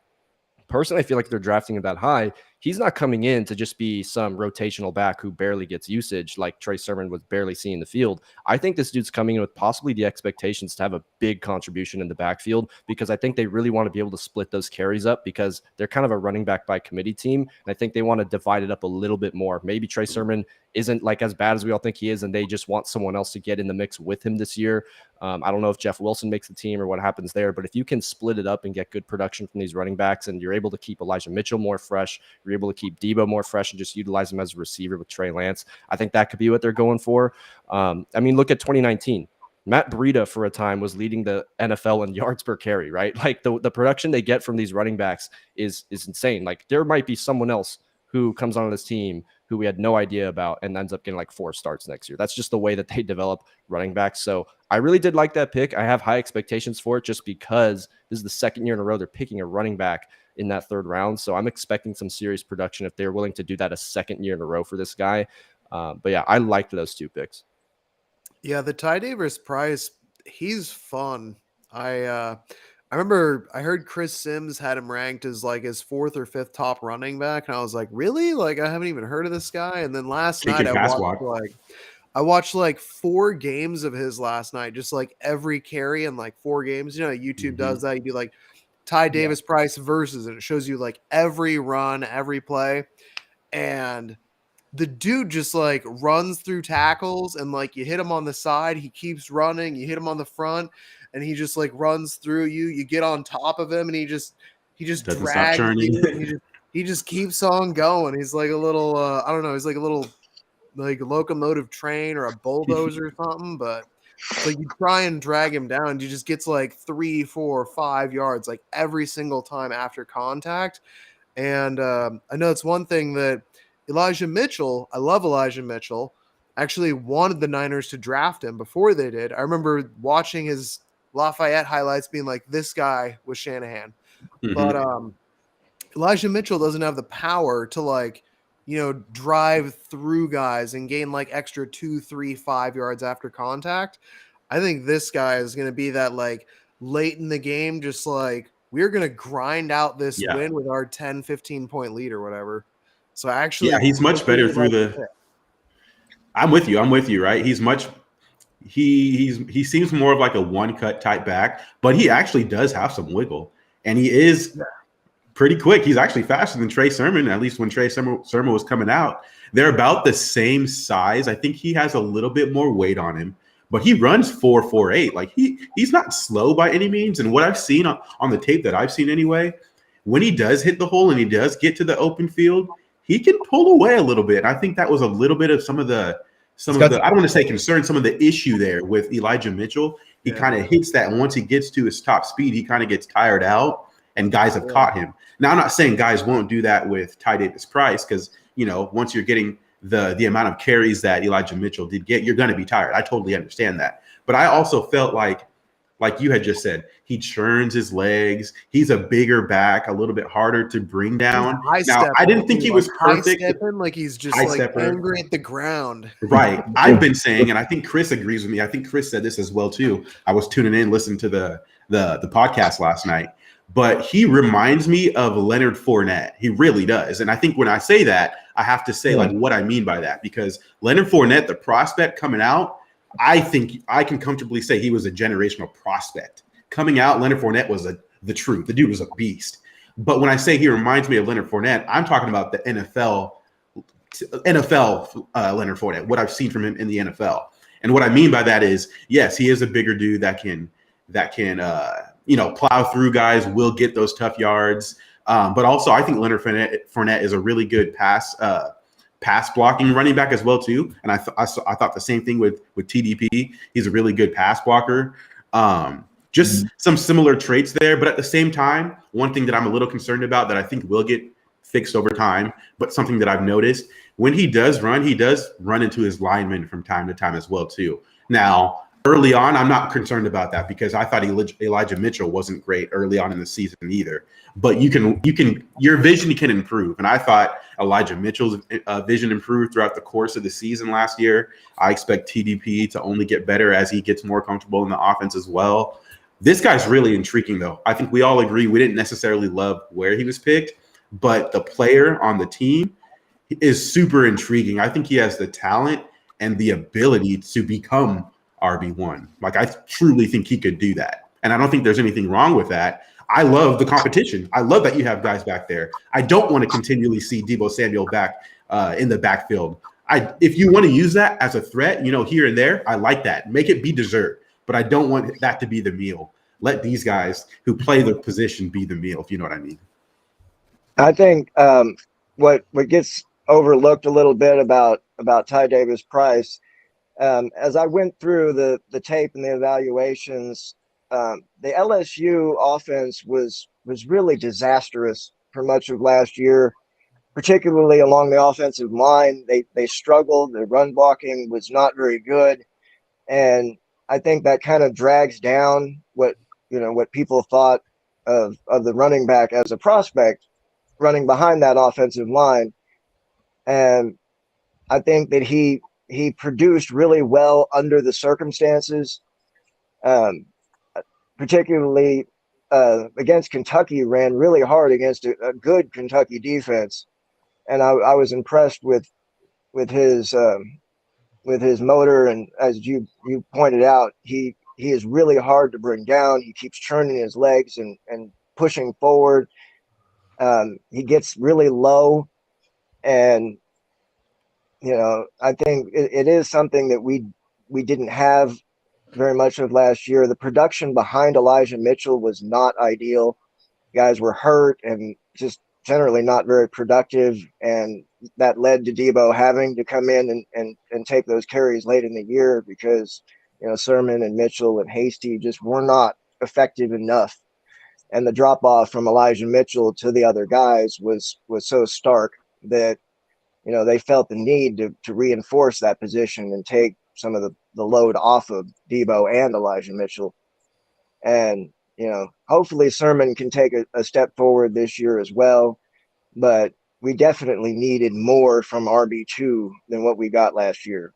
personally, I feel like they're drafting him that high. He's not coming in to just be some rotational back who barely gets usage like Trey Sermon was barely seeing the field. I think this dude's coming in with possibly the expectations to have a big contribution in the backfield because I think they really want to be able to split those carries up because they're kind of a running back by committee team. And I think they want to divide it up a little bit more. Maybe Trey Sermon isn't like as bad as we all think he is, and they just want someone else to get in the mix with him this year. I don't know if Jeff Wilson makes the team or what happens there, but if you can split it up and get good production from these running backs and you're able to keep Elijah Mitchell more fresh, you're able to keep Deebo more fresh and just utilize him as a receiver with Trey Lance, I think that could be what they're going for. I mean, look at 2019. Matt Breida for a time was leading the NFL in yards per carry, right? Like the production they get from these running backs is insane. Like there might be someone else who comes on this team who we had no idea about and ends up getting like 4 starts next year. That's just the way that they develop running backs. So I really did like that pick. I have high expectations for it just because this is the second year in a row they're picking a running back in that 3rd round. So I'm expecting some serious production if they're willing to do that a second year in a row for this guy. But yeah, I liked those 2 picks. Yeah, the Ty Davis-Price, he's fun. I remember I heard Chris Sims had him ranked as like his 4th or 5th top running back, and I was like, really? Like I haven't even heard of this guy. And then last night I watched like 4 games of his last night, just like every carry in like 4 games. You know, YouTube does that. You do like Ty Davis-Price versus, and it shows you like every run, every play, and the dude just like runs through tackles, and like you hit him on the side, he keeps running. You hit him on the front, and he just like runs through you. You get on top of him, and he just doesn't drags stop churning. you, and he just keeps on going. He's like a little I don't know. He's like a little like locomotive train or a bulldozer or something. But it's like you try and drag him down, he just gets like 3, 4, 5 yards like every single time after contact. And I know it's one thing that Elijah Mitchell, I love Elijah Mitchell, actually wanted the Niners to draft him before they did. I remember watching his Lafayette highlights being like, this guy was Shanahan. But Elijah Mitchell doesn't have the power to like, you know, drive through guys and gain like extra 2, 3, 5 yards after contact. I think this guy is going to be that like late in the game, just like we're going to grind out this win with our 10, 15 point lead or whatever. So actually, he's much better through the. I'm with you, right? He's much. He seems more of like a one cut type back, but he actually does have some wiggle, and he is pretty quick. He's actually faster than Trey Sermon, at least when Trey Sermon was coming out. They're about the same size. I think he has a little bit more weight on him, but he runs 4.48. Like he's not slow by any means. And what I've seen on the tape that I've seen anyway, when he does hit the hole and he does get to the open field, he can pull away a little bit. And I think that was a little bit of some of the I don't want to say concern, some of the issue there with Elijah Mitchell. He kind of hits that, and once he gets to his top speed, he kind of gets tired out, and guys have caught him. Now, I'm not saying guys won't do that with Ty Davis-Price because, once you're getting the amount of carries that Elijah Mitchell did get, you're going to be tired. I totally understand that. But I also felt like you had just said, he churns his legs. He's a bigger back, a little bit harder to bring down. Now, I didn't think he was perfect. Like he's just like angry at the ground. Right. I've been saying, and I think Chris agrees with me. I think Chris said this as well, too. I was tuning in, listening to the podcast last night. But he reminds me of Leonard Fournette. He really does. And I think when I say that, I have to say like what I mean by that, because Leonard Fournette, the prospect coming out, I think I can comfortably say he was a generational prospect. Coming out, Leonard Fournette was the truth. The dude was a beast. But when I say he reminds me of Leonard Fournette, I'm talking about the NFL Leonard Fournette, what I've seen from him in the NFL. And what I mean by that is, yes, he is a bigger dude that can plow through guys, will get those tough yards. But also, I think Leonard Fournette is a really good pass blocking running back as well too. And I thought the same thing with TDP. He's a really good pass blocker. Just some similar traits there. But at the same time, one thing that I'm a little concerned about that I think will get fixed over time, but something that I've noticed, when he does run into his linemen from time to time as well too. Now, early on, I'm not concerned about that because I thought Elijah Mitchell wasn't great early on in the season either. But your vision can improve. And I thought Elijah Mitchell's vision improved throughout the course of the season last year. I expect TDP to only get better as he gets more comfortable in the offense as well. This guy's really intriguing, though. I think we all agree we didn't necessarily love where he was picked, but the player on the team is super intriguing. I think he has the talent and the ability to become RB1. Like, I truly think he could do that. And I don't think there's anything wrong with that. I love the competition. I love that you have guys back there. I don't want to continually see Deebo Samuel back in the backfield. If you want to use that as a threat, here and there, I like that. Make it be dessert. But I don't want that to be the meal. Let these guys who play the position be the meal, if you know what I mean. I think what gets overlooked a little bit about Ty Davis-Price, as I went through the tape and the evaluations, the LSU offense was really disastrous for much of last year, particularly along the offensive line. They struggled. Their run blocking was not very good, and I think that kind of drags down what people thought of the running back as a prospect running behind that offensive line. And I think that he produced really well under the circumstances, particularly against Kentucky. Ran really hard against a good Kentucky defense, and I was impressed with his motor. And as you pointed out, he is really hard to bring down. He keeps churning his legs and pushing forward. He gets really low, and I think it is something that we didn't have very much of last year. The production behind Elijah Mitchell was not ideal. Guys were hurt and just generally not very productive, and that led to Deebo having to come in and take those carries late in the year because Sermon and Mitchell and Hasty just were not effective enough, and the drop off from Elijah Mitchell to the other guys was so stark that they felt the need to reinforce that position and take some of the load off of Deebo and Elijah Mitchell. And hopefully Sermon can take a step forward this year as well, but we definitely needed more from RB2 than what we got last year.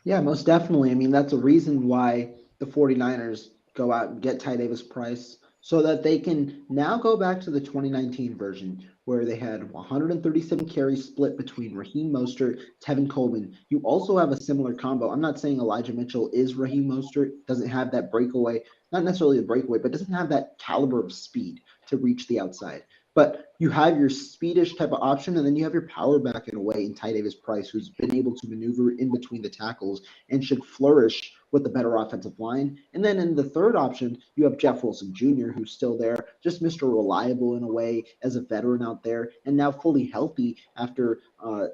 Yeah, most definitely. I mean, that's a reason why the 49ers go out and get Ty Davis-Price, so that they can now go back to the 2019 version where they had 137 carries split between Raheem Mostert, Tevin Coleman. You also have a similar combo. I'm not saying Elijah Mitchell is Raheem Mostert, doesn't have that breakaway, not necessarily the breakaway, but doesn't have that caliber of speed to reach the outside. But you have your speedish type of option, and then you have your power back in a way in Ty Davis Price, who's been able to maneuver in between the tackles and should flourish with the better offensive line. And then in the third option, you have Jeff Wilson Jr., who's still there, just Mr. Reliable in a way as a veteran out there, and now fully healthy after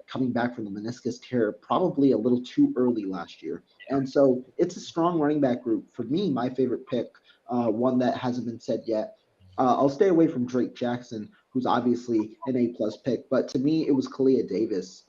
coming back from the meniscus tear, probably a little too early last year. And so it's a strong running back group. For me, my favorite pick, one that hasn't been said yet, I'll stay away from Drake Jackson, who's obviously an A-plus pick, but to me, it was Kalia Davis.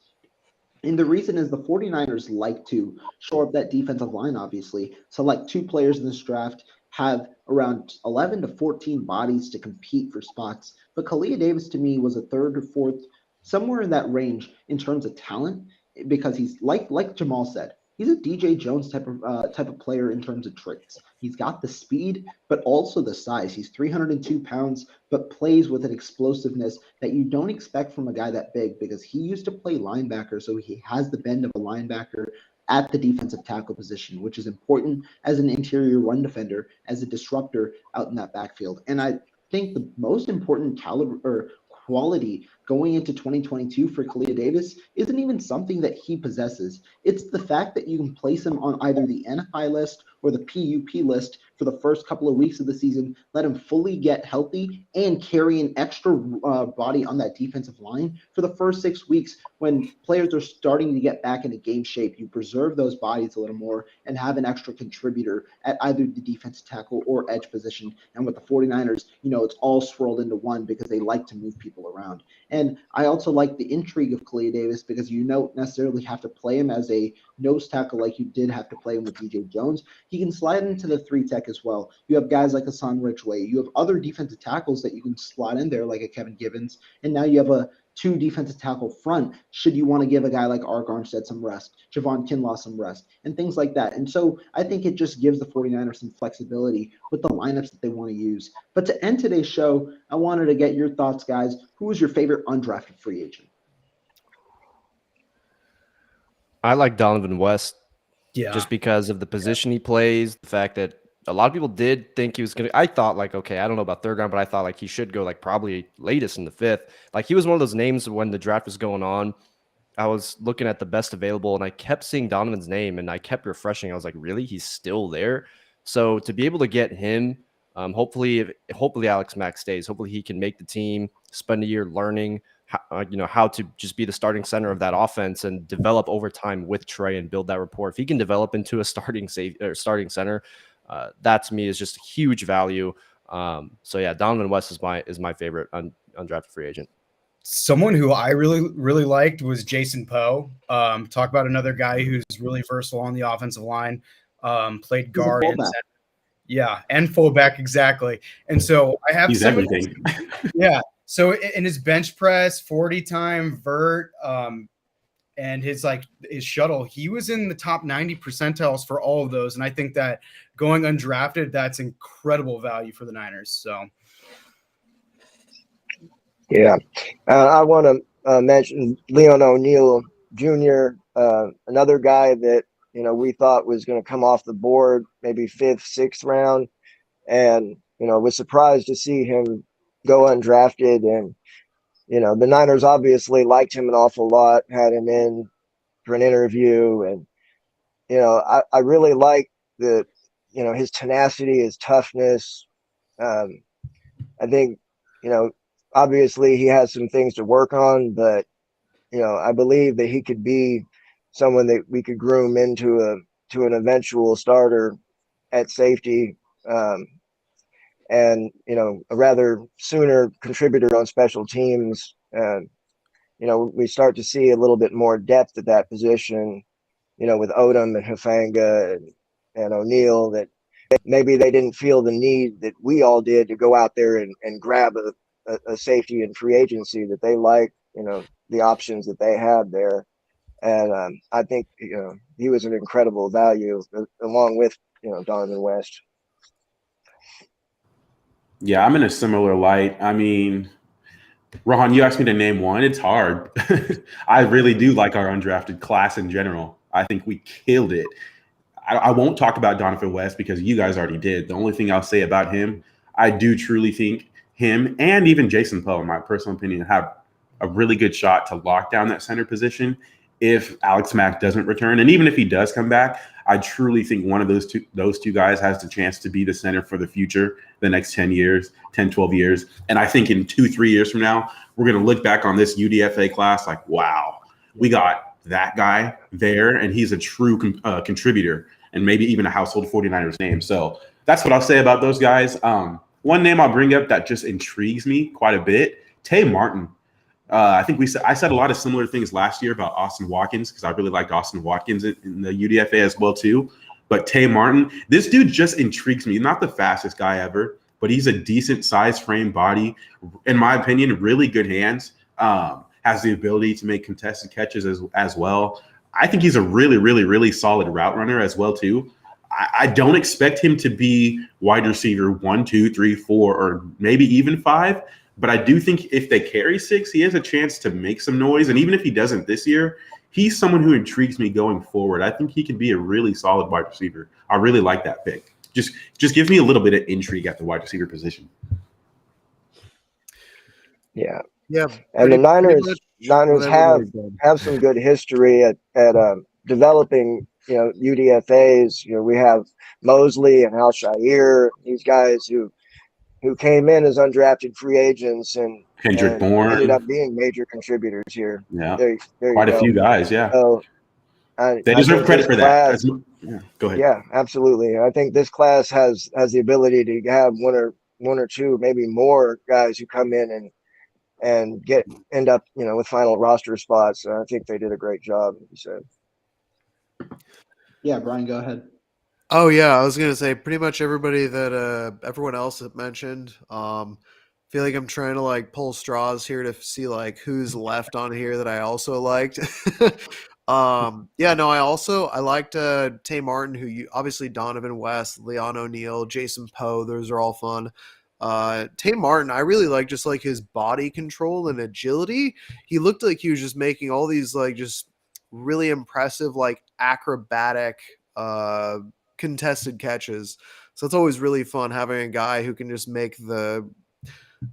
And the reason is the 49ers like to shore up that defensive line, obviously. Select two players in this draft, have around 11 to 14 bodies to compete for spots. But Kalia Davis, to me, was a third or fourth, somewhere in that range in terms of talent, because he's like Jamal said, he's a DJ Jones type of player in terms of traits. He's got the speed, but also the size. He's 302 pounds, but plays with an explosiveness that you don't expect from a guy that big, because he used to play linebacker, so he has the bend of a linebacker at the defensive tackle position, which is important as an interior run defender, as a disruptor out in that backfield. And I think the most important caliber or quality going into 2022 for Kalia Davis isn't even something that he possesses. It's the fact that you can place him on either the NFI list or the PUP list for the first couple of weeks of the season, let him fully get healthy, and carry an extra body on that defensive line for the first 6 weeks when players are starting to get back into game shape. You preserve those bodies a little more and have an extra contributor at either the defensive tackle or edge position. And with the 49ers, it's all swirled into one because they like to move people around. And I also like the intrigue of Kalia Davis because you don't necessarily have to play him as a nose tackle like you did have to play him with DJ Jones. He can slide into the 3-tech as well. You have guys like Hassan Ridgeway. You have other defensive tackles that you can slot in there like a Kevin Givens. And now you have a 2 defensive tackle front should you want to give a guy like Ark Armstead some rest, Javon Kinlaw some rest, and things like that. And so I think it just gives the 49ers some flexibility with the lineups that they want to use. But to end today's show, I wanted to get your thoughts, guys. Who was your favorite undrafted free agent? I like Donovan West. Yeah. Just because of the position he plays, the fact that a lot of people did think he was going to, I thought like, okay, I don't know about third round, but I thought like he should go like probably latest in the 5th. Like he was one of those names when the draft was going on. I was looking at the best available and I kept seeing Donovan's name and I kept refreshing. I was like, really? He's still there? So to be able to get him, hopefully Alex Mack stays. Hopefully he can make the team, spend a year learning how to just be the starting center of that offense and develop over time with Trey and build that rapport. If he can develop into a starting center, that to me is just huge value. So yeah, Donovan West is my favorite undrafted free agent. Someone who I really, really liked was Jason Poe. Talk about another guy who's really versatile on the offensive line. Played guard and center. Yeah, and fullback, exactly. And so I have everything. Yeah. So in his bench press, 40 time vert, and his shuttle, he was in the top 90 percentiles for all of those. And I think that going undrafted, that's incredible value for the Niners. So. Yeah. I want to mention Leon O'Neal Jr., another guy that, we thought was going to come off the board, maybe 5th, 6th round. And, was surprised to see him go undrafted. And, the Niners obviously liked him an awful lot, had him in for an interview. And, I really like his tenacity, his toughness. I think, obviously he has some things to work on, but, I believe that he could be someone that we could groom into an eventual starter at safety. And, a rather sooner contributor on special teams. We start to see a little bit more depth at that position, with Odom and Hufanga and O'Neal, that maybe they didn't feel the need that we all did to go out there and grab a safety in free agency, that they like, the options that they had there. And I think, he was an incredible value along with, Donovan West. Yeah, I'm in a similar light. I mean, Rohan, you asked me to name one. It's hard. I really do like our undrafted class in general. I think we killed it. I won't talk about Donovan West because you guys already did. The only thing I'll say about him, I do truly think him and even Jason Poe, in my personal opinion, have a really good shot to lock down that center position if Alex Mack doesn't return. And even if he does come back, I truly think one of those two guys has the chance to be the center for the future, the next 10 years, 10, 12 years. And I think in 2-3 years from now, we're going to look back on this UDFA class like, wow, we got that guy there, and he's a true contributor and maybe even a household 49ers name. So that's what I'll say about those guys. One name I'll bring up that just intrigues me quite a bit, Tay Martin. I think I said a lot of similar things last year about Austin Watkins because I really liked Austin Watkins in the UDFA as well too. But Tay Martin, this dude just intrigues me. Not the fastest guy ever, but he's a decent size, frame, body. In my opinion, really good hands. Has the ability to make contested catches as well. I think he's a really, really, really solid route runner as well too. I don't expect him to be wide receiver 1, 2, 3, 4, or maybe even 5. But I do think if they carry 6, he has a chance to make some noise. And even if he doesn't this year, he's someone who intrigues me going forward. I think he can be a really solid wide receiver. I really like that pick. Just gives me a little bit of intrigue at the wide receiver position. Yeah. Yeah. And the Niners have some good history at developing, UDFAs. We have Mosley and Al-Shire, these guys who came in as undrafted free agents and Kendrick Bourne ended up being major contributors here. Yeah, there quite a few guys. Yeah, so they deserve credit for that. Go ahead. Yeah, absolutely. I think this class has the ability to have one or two, maybe more guys who come in and end up, with final roster spots. I think they did a great job. You said. Yeah, Brian, go ahead. Oh yeah, I was gonna say pretty much everybody that everyone else had mentioned. Feel like I'm trying to like pull straws here to see like who's left on here that I also liked. I liked Tay Martin, who obviously Donovan West, Leon O'Neal, Jason Poe. Those are all fun. Tay Martin, I really like just like his body control and agility. He looked like he was just making all these like just really impressive like acrobatic contested catches. So it's always really fun having a guy who can just make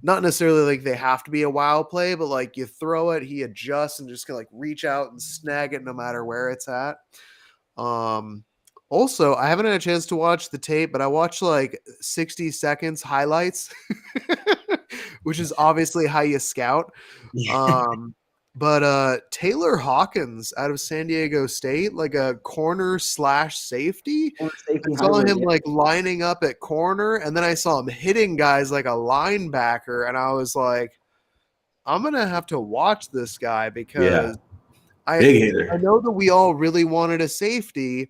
not necessarily like they have to be a wow play, but like you throw it, he adjusts and just can like reach out and snag it no matter where it's at. Also, I haven't had a chance to watch the tape, but I watched like 60 seconds highlights, which is obviously how you scout. But Taylor Hawkins out of San Diego State, like a corner/safety. I saw him like lining up at corner, and then I saw him hitting guys like a linebacker, and I was like, I'm going to have to watch this guy because I know that we all really wanted a safety.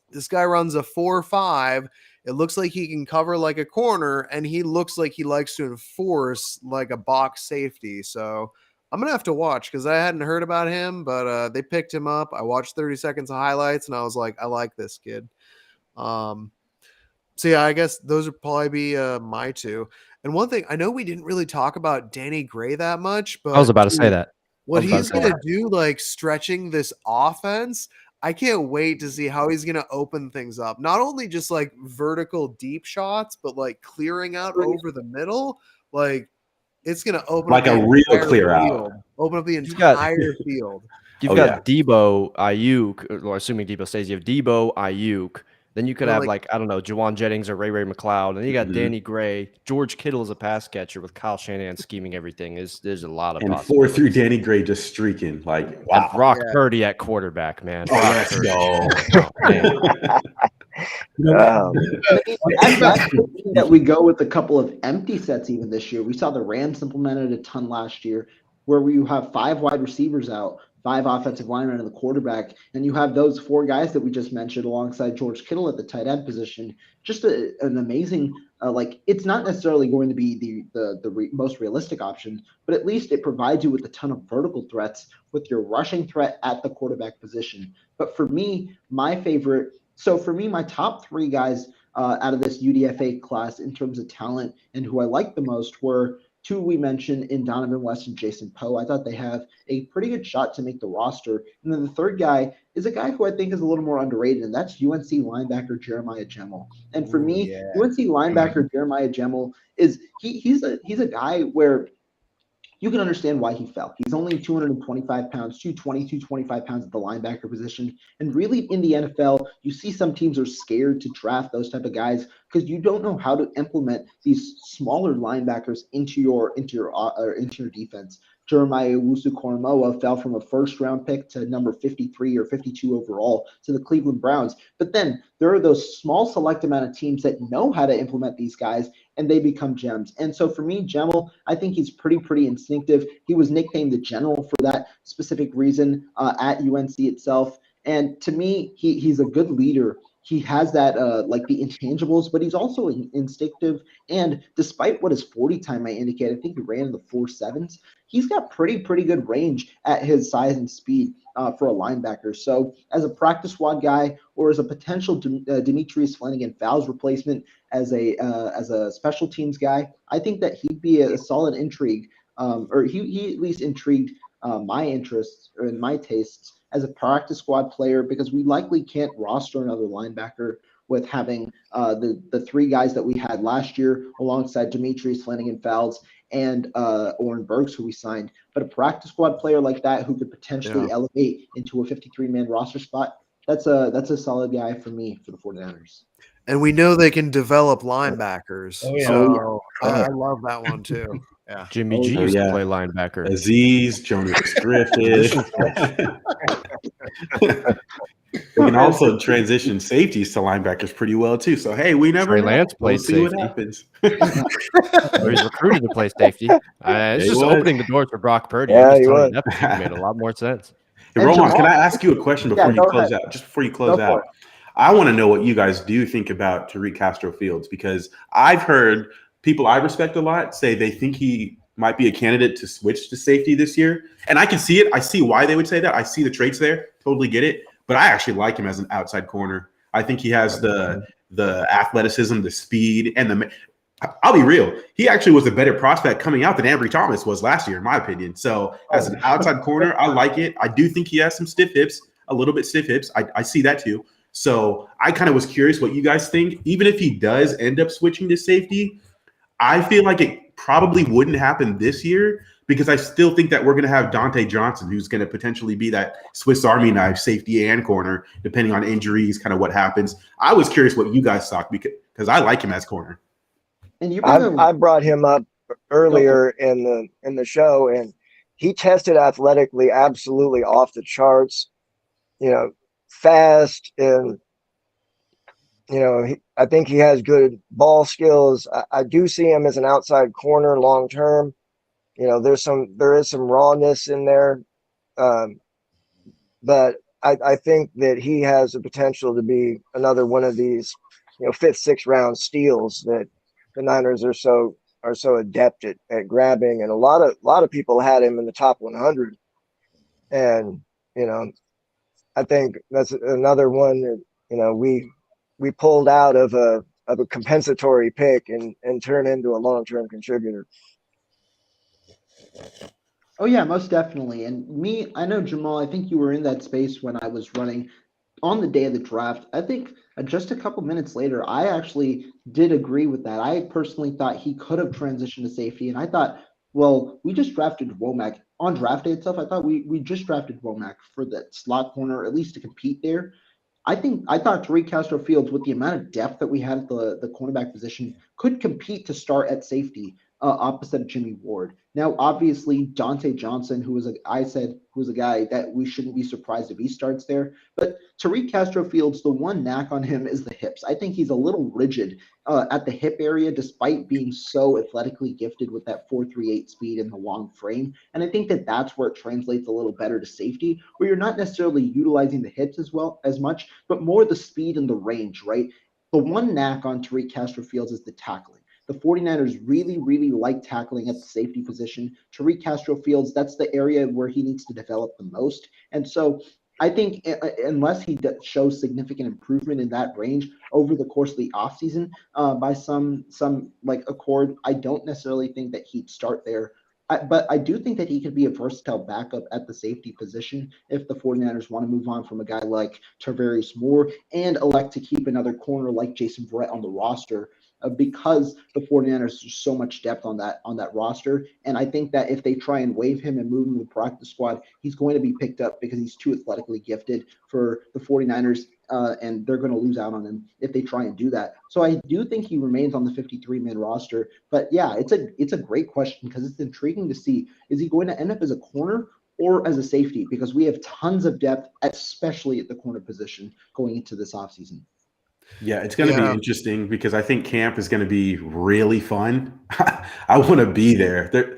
This guy runs a 4.5. It looks like he can cover like a corner, and he looks like he likes to enforce like a box safety. So I'm going to have to watch because I hadn't heard about him, but they picked him up. I watched 30 seconds of highlights, and I was like, I like this kid. So, yeah, I guess those would probably be my two. And one thing, I know we didn't really talk about Danny Gray that much, but I was about to say that. What he's going to do, like stretching this offense, I can't wait to see how he's going to open things up. Not only just like vertical deep shots, but like clearing out over the middle. Like, it's going to open like up a real clear field. out. Open up the entire field. You've got Deebo, Ayuk, or assuming Deebo stays, you have Deebo, Ayuk. Then you could have like I don't know, Jawan Jennings or Ray McLeod. And then you got Danny Gray. George Kittle is a pass catcher with Kyle Shanahan scheming everything. There's a lot of possibilities. 4 through Danny Gray just streaking. Like, wow. And Brock Purdy at quarterback, man. Let's go. That we go with a couple of empty sets even this year. We saw the Rams implemented a ton last year where you have 5 wide receivers out, 5 offensive linemen and the quarterback, and you have those 4 guys that we just mentioned alongside George Kittle at the tight end position. Just an amazing, it's not necessarily going to be the most realistic option, but at least it provides you with a ton of vertical threats with your rushing threat at the quarterback position. But for me, my top 3 guys out of this UDFA class in terms of talent and who I like the most were Two we mentioned in Donovan West and Jason Poe. I thought they have a pretty good shot to make the roster. And then the third guy is a guy who I think is a little more underrated, and that's UNC linebacker Jeremiah Gemmell. And for me, UNC linebacker Jeremiah Gemmell he's a guy where you can understand why he fell. He's only 225 pounds, 220, 225 pounds at the linebacker position. And really in the NFL, you see some teams are scared to draft those type of guys because you don't know how to implement these smaller linebackers into your defense. Jeremiah Owusu-Koramoah fell from a first-round pick to number 53 or 52 overall to the Cleveland Browns. But then there are those small select amount of teams that know how to implement these guys, and they become gems. And so for me, Gemmell, I think he's pretty instinctive. He was nicknamed the General for that specific reason at UNC itself. And to me, he's a good leader. He has that like the intangibles, but he's also instinctive. And despite what his 40 time might indicate, I think he ran in the 4.7s. He's got pretty good range at his size and speed for a linebacker. So as a practice squad guy or as a potential Demetrius Flanagan-Fowles replacement as a special teams guy, I think that he'd be a solid intrigue, or he at least intrigued my interests or in my tastes as a practice squad player, because we likely can't roster another linebacker with having the three guys that we had last year alongside Demetrius Flanagan-Fowles and Oren Burks, who we signed. But a practice squad player like that who could potentially elevate into a 53-man roster spot, that's a solid guy for me for the 49ers. And we know they can develop linebackers. Oh, yeah. So I love that one too. Yeah. Jimmy G used to play linebacker. Aziz, Jonas Griffith. We can also transition safeties to linebackers pretty well too. So hey, we never Trey know. Lance We'll plays see safety. what happens. He's recruited to play safety. It's just opening the doors for Brock Purdy. Yeah, I'm just he telling was. you, that made a lot more sense. Hey, Rohan, can I ask you a question before you close out? Just before you close out, I want to know what you guys do think about Tariq Castro Fields, because I've heard people I respect a lot say they think he might be a candidate to switch to safety this year. And I can see it. I see why they would say that. I see the traits there. Totally get it. But I actually like him as an outside corner. I think he has the athleticism, the speed, and I'll be real. He actually was a better prospect coming out than Ambry Thomas was last year, in my opinion. So as an outside corner, I like it. I do think he has some stiff hips, a little bit stiff hips. I see that too. So I kind of was curious what you guys think. Even if he does end up switching to safety, I feel like it probably wouldn't happen this year, because I still think that we're going to have Dante Johnson, who's going to potentially be that Swiss Army knife safety and corner, depending on injuries, kind of what happens. I was curious what you guys thought, because I like him as corner. And I brought him up earlier in the show, and he tested athletically absolutely off the charts. You know, fast, and I think he has good ball skills. I do see him as an outside corner long term. There is some rawness in there, but I think that he has the potential to be another one of these, 5th, 6th round steals that the Niners are so adept at grabbing. And a lot of people had him in the top 100, and I think that's another one that we pulled out of a compensatory pick and turned into a long-term contributor. Oh yeah, most definitely. And me, I know Jamal, I think you were in that space when I was running on the day of the draft. I think just a couple minutes later, I actually did agree with that. I personally thought he could have transitioned to safety, and I thought, well, we just drafted Womack on draft day itself. I thought we just drafted Womack for that slot corner, at least to compete there. I thought Tariq Castro Fields, with the amount of depth that we had at the cornerback position, could compete to start at safety opposite of Jimmy Ward. Now, obviously, Dante Johnson, who was a guy that we shouldn't be surprised if he starts there. But Tariq Castro Fields, the one knack on him is the hips. I think he's a little rigid at the hip area, despite being so athletically gifted with that 4.38 speed and the long frame. And I think that that's where it translates a little better to safety, where you're not necessarily utilizing the hips as much, but more the speed and the range, right? The one knack on Tariq Castro Fields is the tackling. The 49ers really, really like tackling at the safety position. Tariq Castro Fields, that's the area where he needs to develop the most. And so I think unless he shows significant improvement in that range over the course of the offseason by some like accord, I don't necessarily think that he'd start there. But I do think that he could be a versatile backup at the safety position if the 49ers want to move on from a guy like Tarvarius Moore and elect to keep another corner like Jason Verrett on the roster. Because the 49ers there's so much depth on that roster. And I think that if they try and waive him and move him to the practice squad, he's going to be picked up because he's too athletically gifted for the 49ers, and they're going to lose out on him if they try and do that. So I do think he remains on the 53-man roster. But yeah, it's a great question because it's intriguing to see, is he going to end up as a corner or as a safety? Because we have tons of depth, especially at the corner position going into this offseason. Yeah, it's going to be interesting because I think camp is going to be really fun. I want to be there.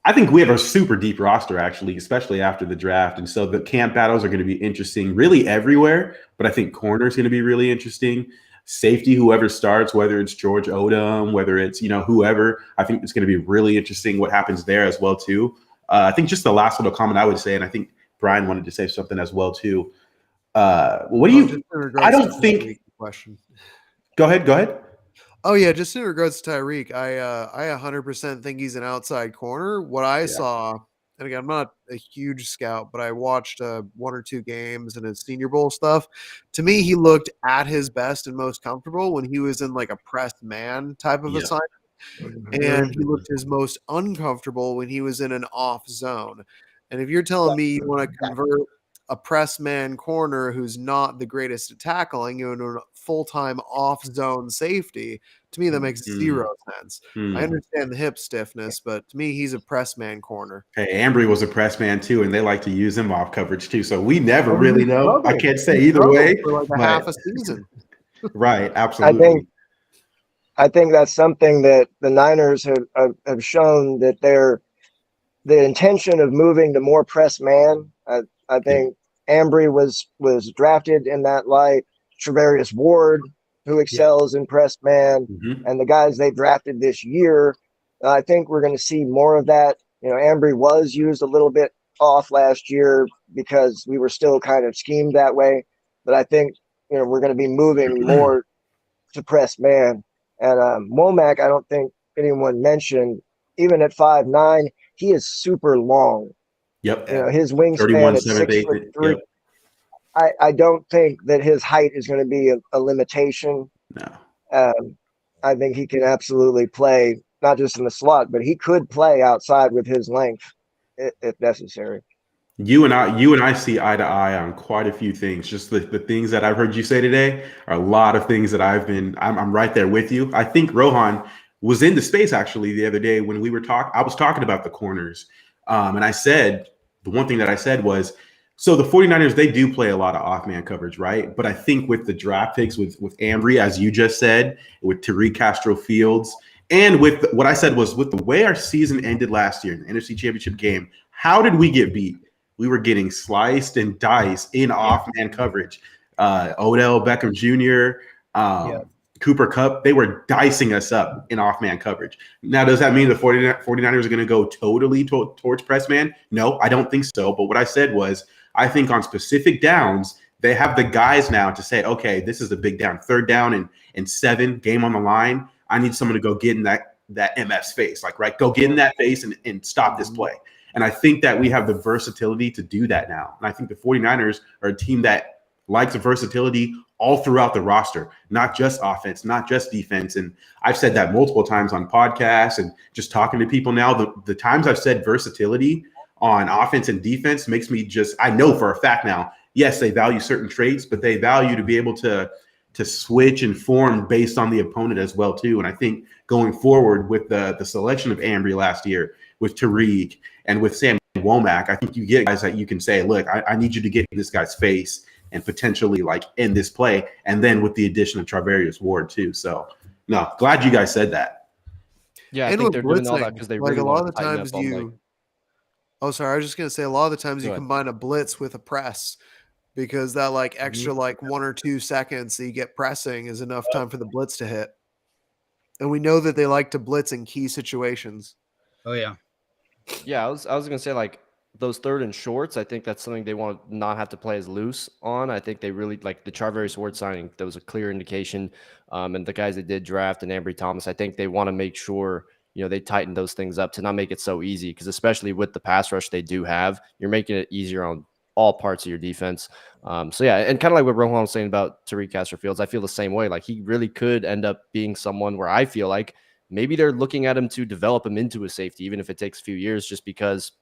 I think we have a super deep roster, actually, especially after the draft. And so the camp battles are going to be interesting really everywhere. But I think corner is going to be really interesting. Safety, whoever starts, whether it's George Odom, whether it's, whoever, I think it's going to be really interesting what happens there as well, too. I think just the last little comment I would say, and I think Brian wanted to say something as well, too. What do you – I don't think – question. Go ahead. Oh yeah, just in regards to Tyreek, I 100% think he's an outside corner. What I saw, and again, I'm not a huge scout, but I watched 1 or 2 games and his Senior Bowl stuff. To me, he looked at his best and most comfortable when he was in like a pressed man type of assignment, and he looked his most uncomfortable when he was in an off zone. And if you're telling me you want to convert a press man corner who's not the greatest at tackling into a full-time off-zone safety, to me that makes zero sense. I understand the hip stiffness, but to me he's a press man corner. Hey, Ambry was a press man too, and they like to use him off coverage too. So we never really know. I can't say either way. For like half a season. Right, absolutely. I think that's something that the Niners have shown that the intention of moving to more press man. I think Ambry was drafted in that light. Travarius Ward, who excels in press man, and the guys they drafted this year, I think we're going to see more of that. Ambry was used a little bit off last year because we were still kind of schemed that way. But I think we're going to be moving more to press man. And Womack, I don't think anyone mentioned, even at 5'9", he is super long. Yep. His wingspan is 6'3". Yep. I don't think that his height is going to be a limitation. No. I think he can absolutely play not just in the slot, but he could play outside with his length if necessary. You and I see eye to eye on quite a few things. Just the things that I've heard you say today are a lot of things that I'm right there with you. I think Rohan was in the space actually the other day when we were I was talking about the corners. And I said, the one thing that I said was, so the 49ers, they do play a lot of off-man coverage, right? But I think with the draft picks, with Ambry, as you just said, with Tariq Castro-Fields, and with what I said was with the way our season ended last year in the NFC Championship game, how did we get beat? We were getting sliced and diced in off-man coverage. Odell Beckham Jr., Cooper Kupp, they were dicing us up in off-man coverage. Now, does that mean the 49ers are going to go totally towards press man? No, I don't think so. But what I said was, I think on specific downs, they have the guys now to say, okay, this is a big down, 3rd down and 7, game on the line. I need someone to go get in that MF's face, go get in that face and stop this play. And I think that we have the versatility to do that now. And I think the 49ers are a team that likes versatility all throughout the roster, not just offense, not just defense. And I've said that multiple times on podcasts and just talking to people now. The times I've said versatility on offense and defense makes me I know for a fact now, yes, they value certain traits, but they value to be able to switch and form based on the opponent as well, too. And I think going forward with the selection of Ambry last year, with Tariq and with Sam Womack, I think you get guys that you can say, look, I need you to get in this guy's face and potentially end this play. And then with the addition of Travarius Ward, too. So, no, glad you guys said that. Yeah, I think they're doing all that because they really a lot of the tighten times up on, Oh, sorry. I was just going to say a lot of the times you combine a blitz with a press because that extra 1 or 2 seconds that you get pressing is enough time for the blitz to hit. And we know that they like to blitz in key situations. Oh, yeah. Yeah, I was going to say those third and shorts, I think that's something they want to not have to play as loose on. I think they really like the Charvarius Ward signing. That was a clear indication. And the guys they did draft and Ambry Thomas, I think they want to make sure, they tighten those things up to not make it so easy. Because especially with the pass rush they do have, you're making it easier on all parts of your defense. So yeah, and kind of like what Rohan was saying about Tariq Castro-Fields, I feel the same way. Like he really could end up being someone where I feel like maybe they're looking at him to develop him into a safety, even if it takes a few years, just because.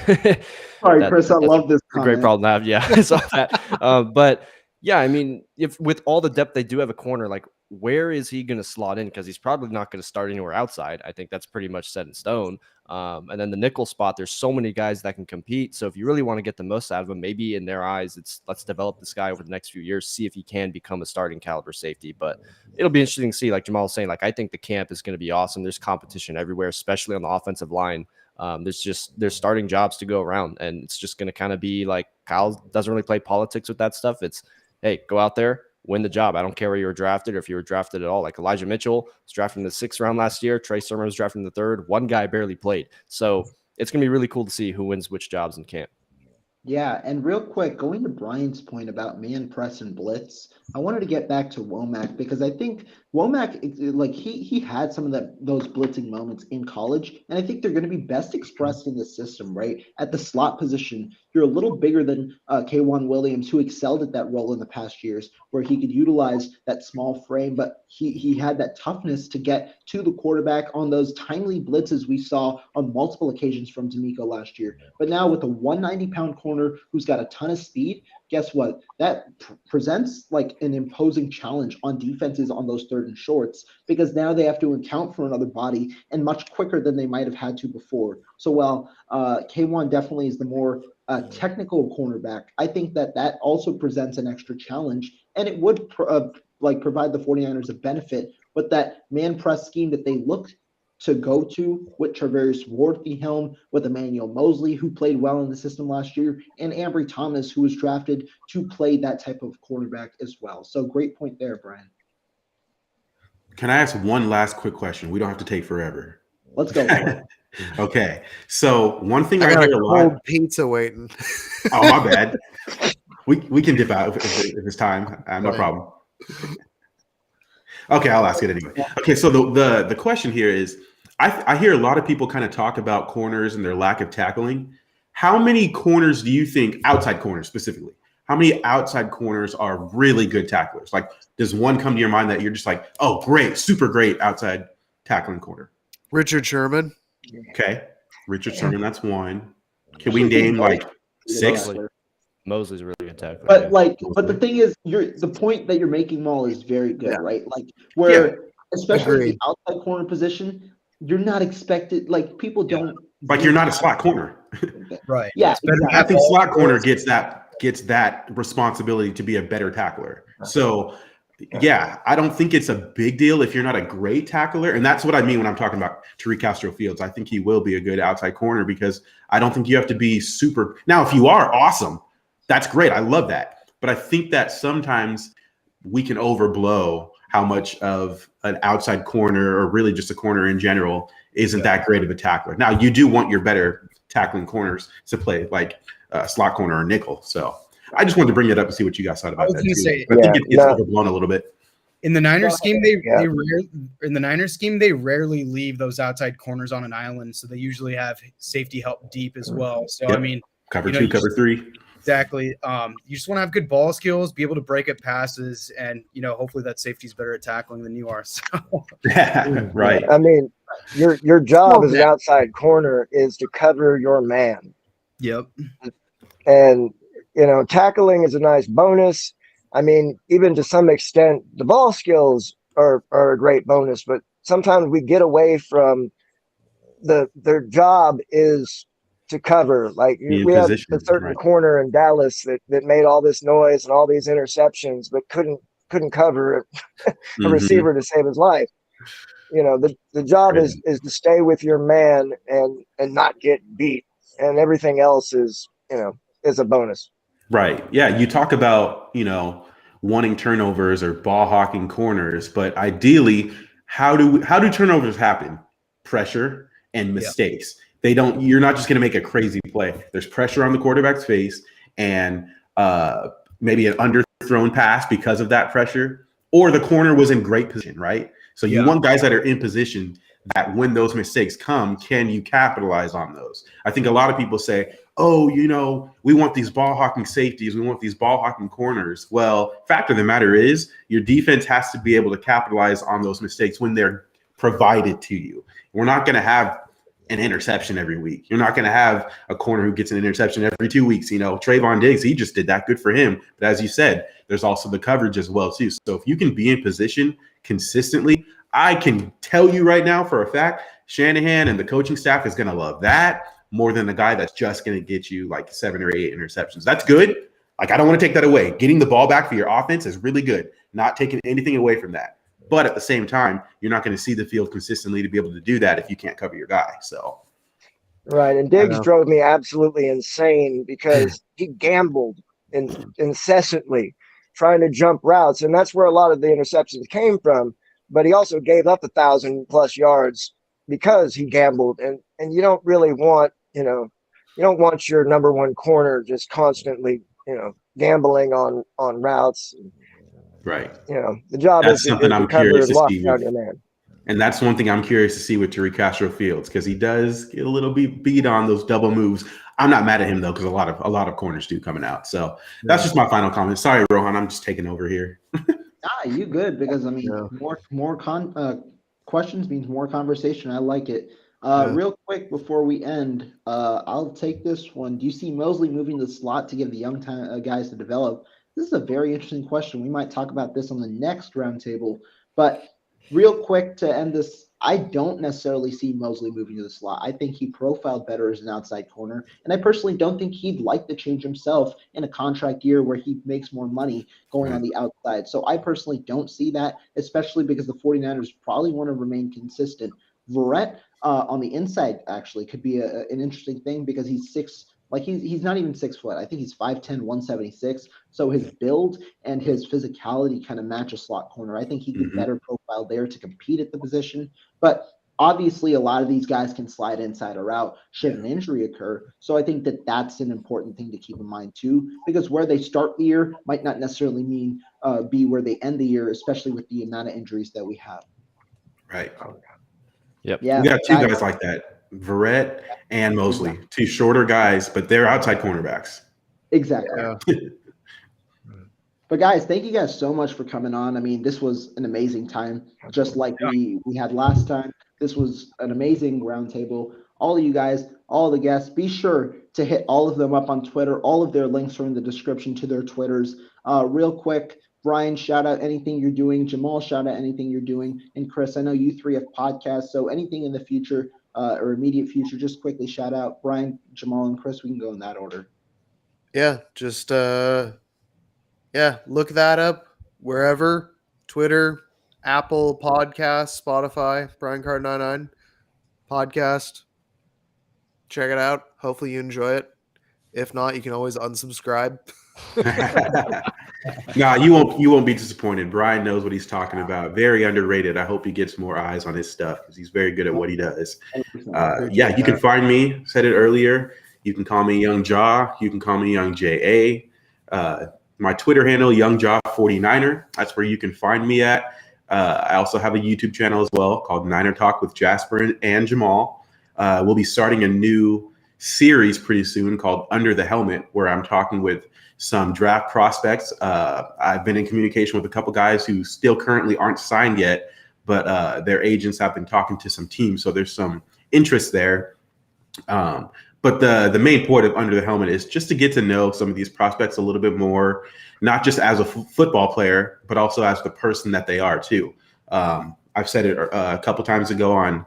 Sorry, Chris, I love this comment. Great problem to have. Yeah, I saw that. But yeah, I mean, if with all the depth they do have a corner, like where is he going to slot in? Because he's probably not going to start anywhere outside. I think that's pretty much set in stone. And then the nickel spot, there's so many guys that can compete. So if you really want to get the most out of him, maybe in their eyes, it's let's develop this guy over the next few years, see if he can become a starting caliber safety. But it'll be interesting to see, like Jamal was saying, like I think the camp is going to be awesome. There's competition everywhere, especially on the offensive line. There's starting jobs to go around, and it's just going to kind of be like Kyle doesn't really play politics with that stuff. It's, hey, go out there, win the job. I don't care where you were drafted or if you were drafted at all. Like Elijah Mitchell was drafted in the 6th round last year. Trey Sermon was drafted in the 3rd. One guy barely played. So it's going to be really cool to see who wins which jobs in camp. Yeah, and real quick, going to Brian's point about man press and blitz, I wanted to get back to Womack because I think Womack, like he had some of those blitzing moments in college, and I think they're going to be best expressed in the system, right? At the slot position, you're a little bigger than K1 Williams, who excelled at that role in the past years, where he could utilize that small frame, but he had that toughness to get to the quarterback on those timely blitzes we saw on multiple occasions from D'Amico last year. But now with a 190-pound corner who's got a ton of speed, guess what? That presents like an imposing challenge on defenses on those 3rd and shorts, because now they have to account for another body and much quicker than they might have had to before. So while K1 definitely is the more technical cornerback, I think that also presents an extra challenge, and it would provide the 49ers a benefit with that man press scheme that they looked to go to with Charvarius Ward at the helm, with Emmanuel Mosley, who played well in the system last year, and Ambry Thomas, who was drafted to play that type of cornerback as well. So great point there, Brian. Can I ask one last quick question? We don't have to take forever. Let's go. Okay. So one thing I I got hear a a lot. cold pizza waiting. Oh, my bad. We can dip out if it's time. No problem. Okay, I'll ask it anyway. Okay, so the question here is, I hear a lot of people kind of talk about corners and their lack of tackling. How many corners do you think, outside corners specifically, how many outside corners are really good tacklers? Like, does one come to your mind that you're just like, oh, great, super great outside tackling corner? Richard Sherman. Okay, Richard Sherman, that's one. Can we name like 6? Mosley's a really good tackler. But but the thing is, the point that you're making, Maul, is very good, right? Like especially the outside corner position, you're not expected. Like people don't. Like you're not a slot corner, right? Yeah, exactly. I think slot corner gets that responsibility to be a better tackler. So yeah, I don't think it's a big deal if you're not a great tackler, and that's what I mean when I'm talking about Tariq Castro-Fields. I think he will be a good outside corner because I don't think you have to be super. Now, if you are awesome, that's great. I love that. But I think that sometimes we can overblow how much of an outside corner, or really just a corner in general, isn't that great of a tackler. Now, you do want your better tackling corners to play like slot corner or nickel. So I just wanted to bring it up and see what you guys thought about that. I think it gets overblown a little bit. In the Niners scheme, they rarely leave those outside corners on an island, so they usually have safety help deep as well. So I mean, cover 2, cover 3. Exactly. You just want to have good ball skills, be able to break up passes, and hopefully that safety's better at tackling than you are. So. Yeah, right. I mean, your job as an outside corner is to cover your man. Yep. And tackling is a nice bonus. I mean, even to some extent, the ball skills are a great bonus, but sometimes we get away from their job is to cover. Like we have a certain corner in Dallas that made all this noise and all these interceptions, but couldn't cover a receiver to save his life. The job is to stay with your man and not get beat, and everything else is a bonus. Right. Yeah. You talk about, wanting turnovers or ball hawking corners, but ideally, how do turnovers happen? Pressure and mistakes. You're not just going to make a crazy play. There's pressure on the quarterback's face and maybe an underthrown pass because of that pressure, or the corner was in great position, right? So you want guys that are in position that when those mistakes come, can you capitalize on those? I think a lot of people say, oh, we want these ball hawking safeties. We want these ball hawking corners. Well, fact of the matter is your defense has to be able to capitalize on those mistakes when they're provided to you. We're not going to have an interception every week. You're not going to have a corner who gets an interception every 2 weeks. Trayvon Diggs, he just did that. Good for him. But as you said, there's also the coverage as well, too. So if you can be in position consistently, I can tell you right now for a fact, Shanahan and the coaching staff is going to love that more than the guy that's just going to get you like 7 or 8 interceptions. That's good. Like, I don't want to take that away. Getting the ball back for your offense is really good. Not taking anything away from that. But at the same time, you're not going to see the field consistently to be able to do that if you can't cover your guy. So, right. And Diggs drove me absolutely insane because he gambled incessantly trying to jump routes. And that's where a lot of the interceptions came from. But he also gave up 1,000+ yards because he gambled. And you don't really want, you don't want your number one corner just constantly, gambling on routes. Right. The job that's is something to I'm cover curious and to lock see. down your man. And that's one thing I'm curious to see with Tariq Castro Fields, because he does get a little bit beat on those double moves. I'm not mad at him though, because a lot of corners do coming out. So that's just my final comment. Sorry, Rohan, I'm just taking over here. You good, because more questions means more conversation. I like it. Real quick before we end, I'll take this one. Do you see Mosley moving to the slot to give the young guys to develop? This is a very interesting question. We might talk about this on the next roundtable. But real quick to end this, I don't necessarily see Mosley moving to the slot. I think he profiled better as an outside corner. And I personally don't think he'd like to change himself in a contract year where he makes more money going on the outside. So I personally don't see that, especially because the 49ers probably want to remain consistent. Verrett on the inside actually could be an interesting thing because he's he's not even 6 foot. I think he's 5'10", 176. So his build and his physicality kind of match a slot corner. I think he could better profile there to compete at the position. But obviously, a lot of these guys can slide inside or out should an injury occur. So I think that that's an important thing to keep in mind too, because where they start the year might not necessarily mean be where they end the year, especially with the amount of injuries that we have. Right. Yep. Yeah. We got 2 guys like that. Verrett and Mosley, 2 shorter guys, but they're outside cornerbacks. Exactly. But guys, thank you guys so much for coming on. I mean, this was an amazing time, just like we had last time. This was an amazing roundtable. All of you guys, all the guests, be sure to hit all of them up on Twitter. All of their links are in the description to their Twitters. Real quick, Brian, shout out anything you're doing. Jamal, shout out anything you're doing. And Chris, I know you 3 have podcasts, so anything in the future or immediate future, just quickly shout out. Brian, Jamal, and Chris, we can go in that order. Yeah, just look that up wherever. Twitter, Apple Podcasts, Spotify, Brian Card 99 podcast. Check it out. Hopefully you enjoy it. If not, you can always unsubscribe. Nah, you won't be disappointed. Brian knows what he's talking about. Very underrated. I hope he gets more eyes on his stuff because he's very good at what he does. You can find me. Said it earlier. You can call me Young Jaw. You can call me Young JA. My Twitter handle, YoungJaw49er. That's where you can find me at. I also have a YouTube channel as well called Niner Talk with Jasper and Jamal. We'll be starting a new series pretty soon called Under the Helmet, where I'm talking with some draft prospects. I've been in communication with a couple guys who still currently aren't signed yet, but their agents have been talking to some teams. So there's some interest there. But the main point of Under the Helmet is just to get to know some of these prospects a little bit more, not just as a football player, but also as the person that they are too. I've said it a couple times ago on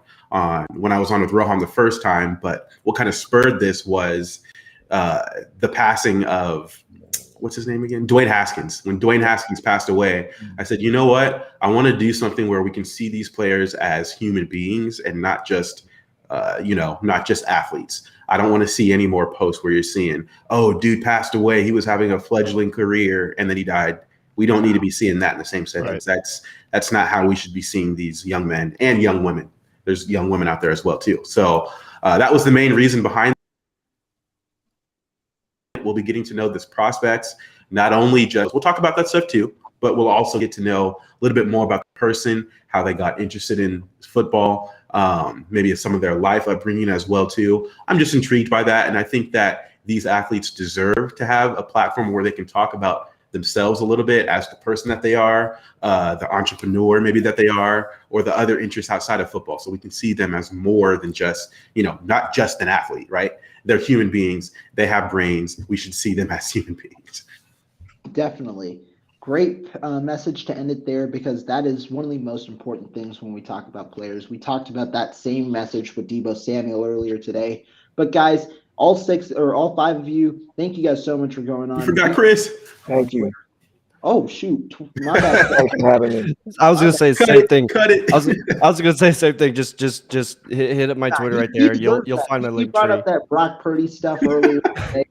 when I was on with Rohan the first time, but what kind of spurred this was the passing of, what's his name again? Dwayne Haskins. When Dwayne Haskins passed away, I said, you know what? I want to do something where we can see these players as human beings and not just athletes. I don't want to see any more posts where you're seeing, oh, dude passed away. He was having a fledgling career and then he died. We don't need to be seeing that in the same sentence. Right. That's not how we should be seeing these young men and young women. There's young women out there as well too. So that was the main reason behind it. We'll be getting to know this prospects, not only just, we'll talk about that stuff too, but we'll also get to know a little bit more about the person, how they got interested in football, maybe some of their life upbringing as well too. I'm just intrigued by that, and I think that these athletes deserve to have a platform where they can talk about themselves a little bit as the person that they are, the entrepreneur maybe that they are, or the other interests outside of football. So we can see them as more than just, not just an athlete, right? They're human beings. They have brains. We should see them as human beings. Definitely. Great message to end it there, because that is one of the most important things when we talk about players. We talked about that same message with Deebo Samuel earlier today. But guys, all five of you, thank you guys so much for going on. You forgot Chris. Thank you. Oh shoot, my bad. Thanks for having me. I was gonna say the same thing. Cut it. I was gonna say the same thing. Just hit up my Twitter right there. You'll find my link You brought tree. up that Brock Purdy stuff earlier today,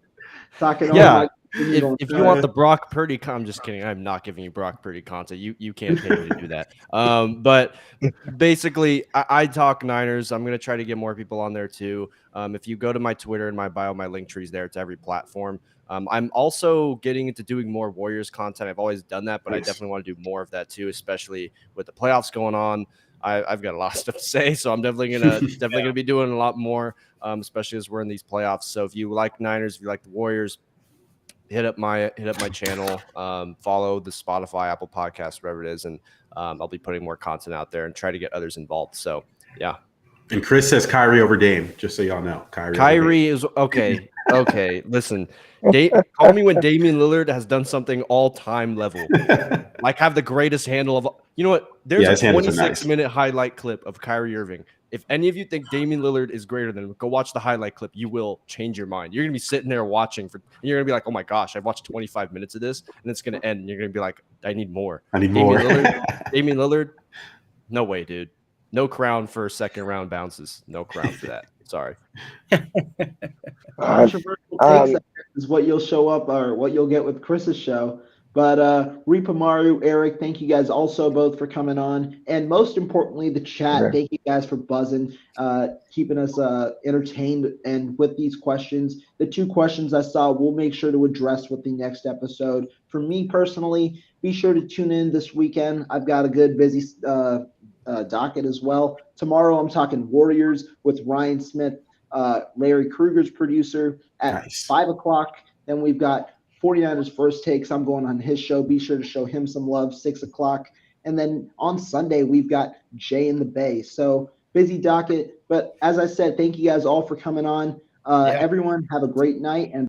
talking. Yeah. Oh If you want the Brock Purdy, I'm just kidding. I'm not giving you Brock Purdy content. You can't pay me to do that. But basically, I talk Niners. I'm gonna try to get more people on there too. If you go to my Twitter and my bio, my link tree's there to every platform. I'm also getting into doing more Warriors content. I've always done that, but I definitely want to do more of that too, especially with the playoffs going on. I've got a lot of stuff to say, so I'm definitely gonna be doing a lot more, especially as we're in these playoffs. So if you like Niners, if you like the Warriors, hit up my channel, follow the Spotify, Apple Podcast, wherever it is, and I'll be putting more content out there and try to get others involved. So yeah. And Chris says Kyrie over Dame, just so y'all know. Kyrie is okay. Okay, listen. Call me when Damian Lillard has done something all-time level, like have the greatest handle of. You know what? There's a 26-minute highlight clip of Kyrie Irving. If any of you think Damian Lillard is greater than him, go watch the highlight clip. You will change your mind. You're gonna be sitting there watching and you're gonna be like, "Oh my gosh, I've watched 25 minutes of this, and it's gonna end." And you're gonna be like, "I need more." Damian Lillard, no way, dude. No crown for second round bounces. No crown for that. Sorry. Controversial takes is what you'll show up, or what you'll get with Chris's show. But Reaper Maru, Eric, thank you guys also both for coming on. And most importantly, the chat. Sure. Thank you guys for buzzing, keeping us entertained. And with these questions, the two questions I saw, we'll make sure to address with the next episode. For me personally, be sure to tune in this weekend. I've got a good busy docket as well. Tomorrow I'm talking Warriors with Ryan Smith, Larry Kruger's producer, at 5 o'clock. Then we've got 49ers First Takes. I'm going on his show. Be sure to show him some love, 6 o'clock. And then on Sunday, we've got Jay in the Bay. So busy docket. But as I said, thank you guys all for coming on. Everyone have a great night. And